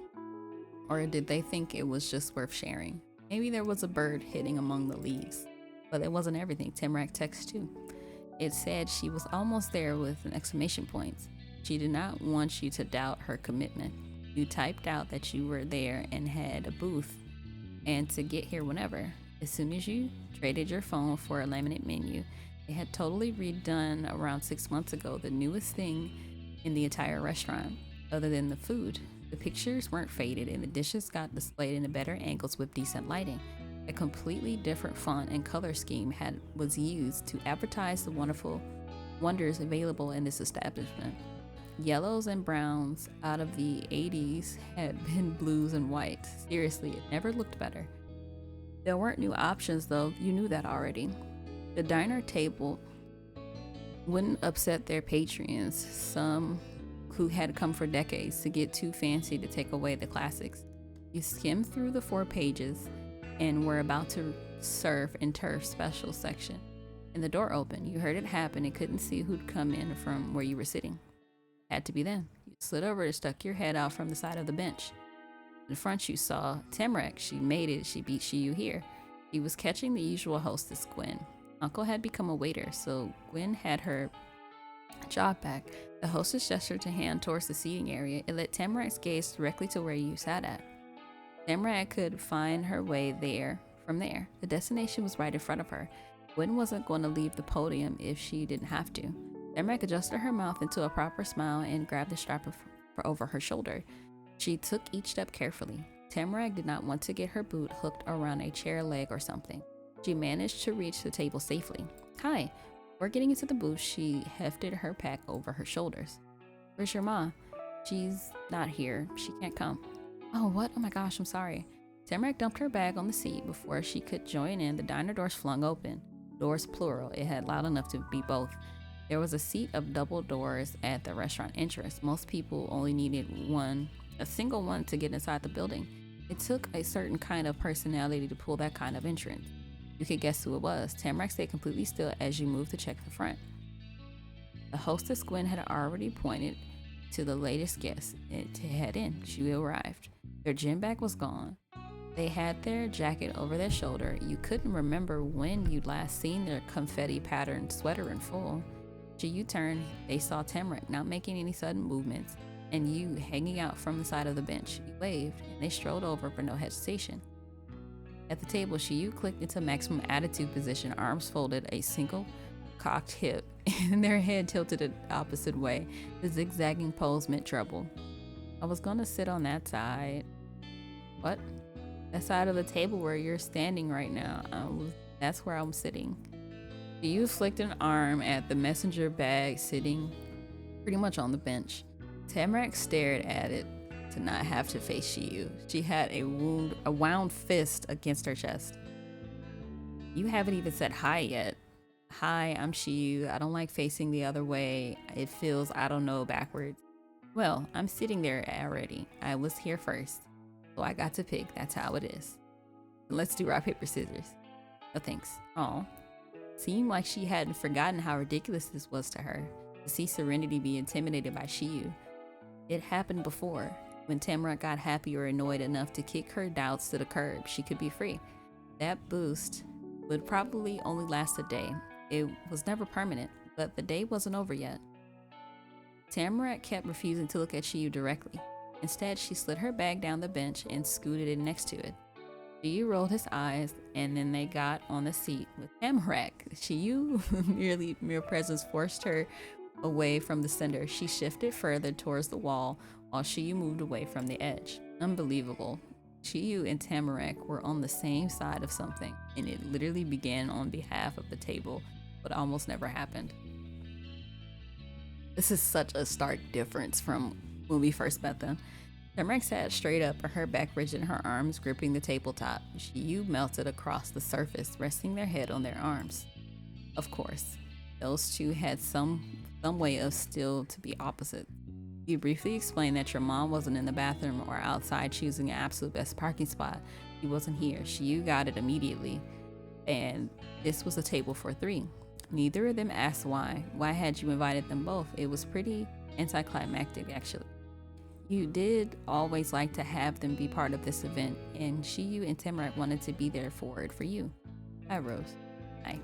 Or did they think it was just worth sharing? Maybe there was a bird hiding among the leaves. But it wasn't everything. Tamarack texted too. It said she was almost there with an exclamation point. She did not want you to doubt her commitment. You typed out that you were there and had a booth and to get here whenever. As soon as you traded your phone for a laminate menu, they had totally redone around 6 months ago, the newest thing in the entire restaurant, other than the food. The pictures weren't faded and the dishes got displayed in the better angles with decent lighting. A completely different font and color scheme was used to advertise the wonderful wonders available in this establishment. Yellows and browns out of the 80s had been blues and whites. Seriously, it never looked better. There weren't new options though, you knew that already. The diner table wouldn't upset their patrons, some who had come for decades, to get too fancy to take away the classics. You skimmed through the 4 pages and were about to surf in Turf's special section. And the door opened. You heard it happen and couldn't see who'd come in from where you were sitting. Had to be them. You slid over and stuck your head out from the side of the bench. In front you saw Tamarack. She made it. She beat you here. He was catching the usual hostess, Gwen. Uncle had become a waiter, so Gwen had her job back. The hostess gestured her hand towards the seating area. It led Tamarack's gaze directly to where you sat at. Tamarack could find her way there from there. The destination was right in front of her. Gwen wasn't going to leave the podium if she didn't have to. Tamarack adjusted her mouth into a proper smile and grabbed the strap over her shoulder. She took each step carefully. Tamarack did not want to get her boot hooked around a chair leg or something. She managed to reach the table safely. Hi. Before getting into the booth, she hefted her pack over her shoulders. Where's your ma? She's not here. She can't come. Oh, what? Oh my gosh, I'm sorry. Tamarack dumped her bag on the seat. Before she could join in, the diner doors flung open. Doors plural. It had loud enough to be both. There was a seat of double doors at the restaurant entrance. Most people only needed a single one to get inside the building. It took a certain kind of personality to pull that kind of entrance. You could guess who it was. Tamarack stayed completely still as you moved to check the front. The hostess, Gwen, had already pointed to the latest guest to head in. She arrived. Their gym bag was gone. They had their jacket over their shoulder. You couldn't remember when you'd last seen their confetti-patterned sweater in full. As you turned, they saw Tamarack not making any sudden movements, and you hanging out from the side of the bench. You waved, and they strolled over for no hesitation. At the table, Shiyu clicked into maximum attitude position, arms folded, a single cocked hip, and their head tilted the opposite way. The zigzagging pose meant trouble. I was gonna sit on that side. What? That side of the table where you're standing right now. That's where I'm sitting. Shiyu flicked an arm at the messenger bag sitting pretty much on the bench. Tamarack stared at it to not have to face Shiyu. She had a wound fist against her chest. You haven't even said hi yet. Hi, I'm Shiyu. I don't like facing the other way. It feels, I don't know, backwards. Well, I'm sitting there already. I was here first, so I got to pick. That's how it is. Let's do rock, paper, scissors. No thanks. Aw. seemed like she hadn't forgotten how ridiculous this was to her, to see Serenity be intimidated by Shiyu. It happened before. When Tamara got happy or annoyed enough to kick her doubts to the curb, she could be free. That boost would probably only last a day. It was never permanent, but the day wasn't over yet. Tamarat kept refusing to look at Shiyu directly. Instead, she slid her bag down the bench and scooted in next to it. Shiyu rolled his eyes, and then they got on the seat with Tamarat. Shiyu's mere presence forced her away from the center. She shifted further towards the wall while Shiyu moved away from the edge. Unbelievable. Shiyu and Tamarat were on the same side of something, and it literally began on behalf of the table, but almost never happened. This is such a stark difference from when we first met them. Tamarat sat straight up, her back rigid, her arms gripping the tabletop. Shiyu melted across the surface, resting their head on their arms. Of course, those two had some way of still to be opposite. You briefly explained that your mom wasn't in the bathroom or outside choosing an absolute best parking spot. She wasn't here. Shiyu got it immediately, and this was a table for 3. Neither of them asked why. Why had you invited them both? It was pretty anticlimactic, actually. You did always like to have them be part of this event, and Shiyu and Tamarat wanted to be there for it for you. Hi, Rose. Hi.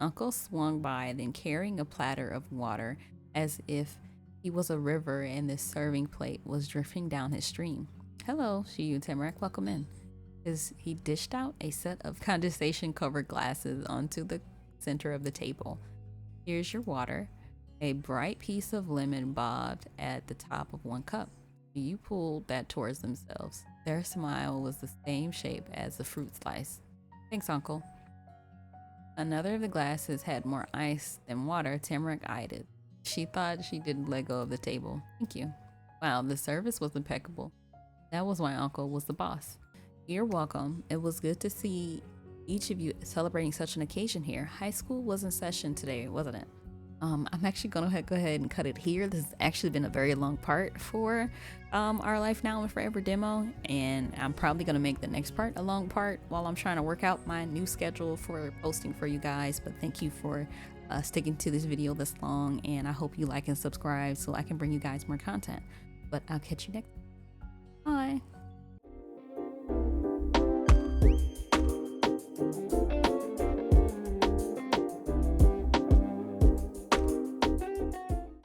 Uncle swung by, then carrying a platter of water as if he was a river and this serving plate was drifting down his stream. Hello, Shiyu and Tamarat, welcome in. He dished out a set of condensation-covered glasses onto the center of the table. Here's your water. A bright piece of lemon bobbed at the top of one cup. You pulled that towards themselves. Their smile was the same shape as the fruit slice. Thanks, Uncle. Another of the glasses had more ice than water. Tamarat eyed it. She thought she didn't let go of the table. Thank you. Wow, the service was impeccable. That was why Uncle was the boss. You're welcome. It was good to see each of you celebrating such an occasion here. High school was in session today, wasn't it? I'm actually gonna go ahead and cut it here. This has actually been a very long part for our Life Now and Forever demo, and I'm probably gonna make the next part a long part while I'm trying to work out my new schedule for posting for you guys. But thank you for sticking to this video this long, and I hope you like and subscribe so I can bring you guys more content. But I'll catch you next time. Bye.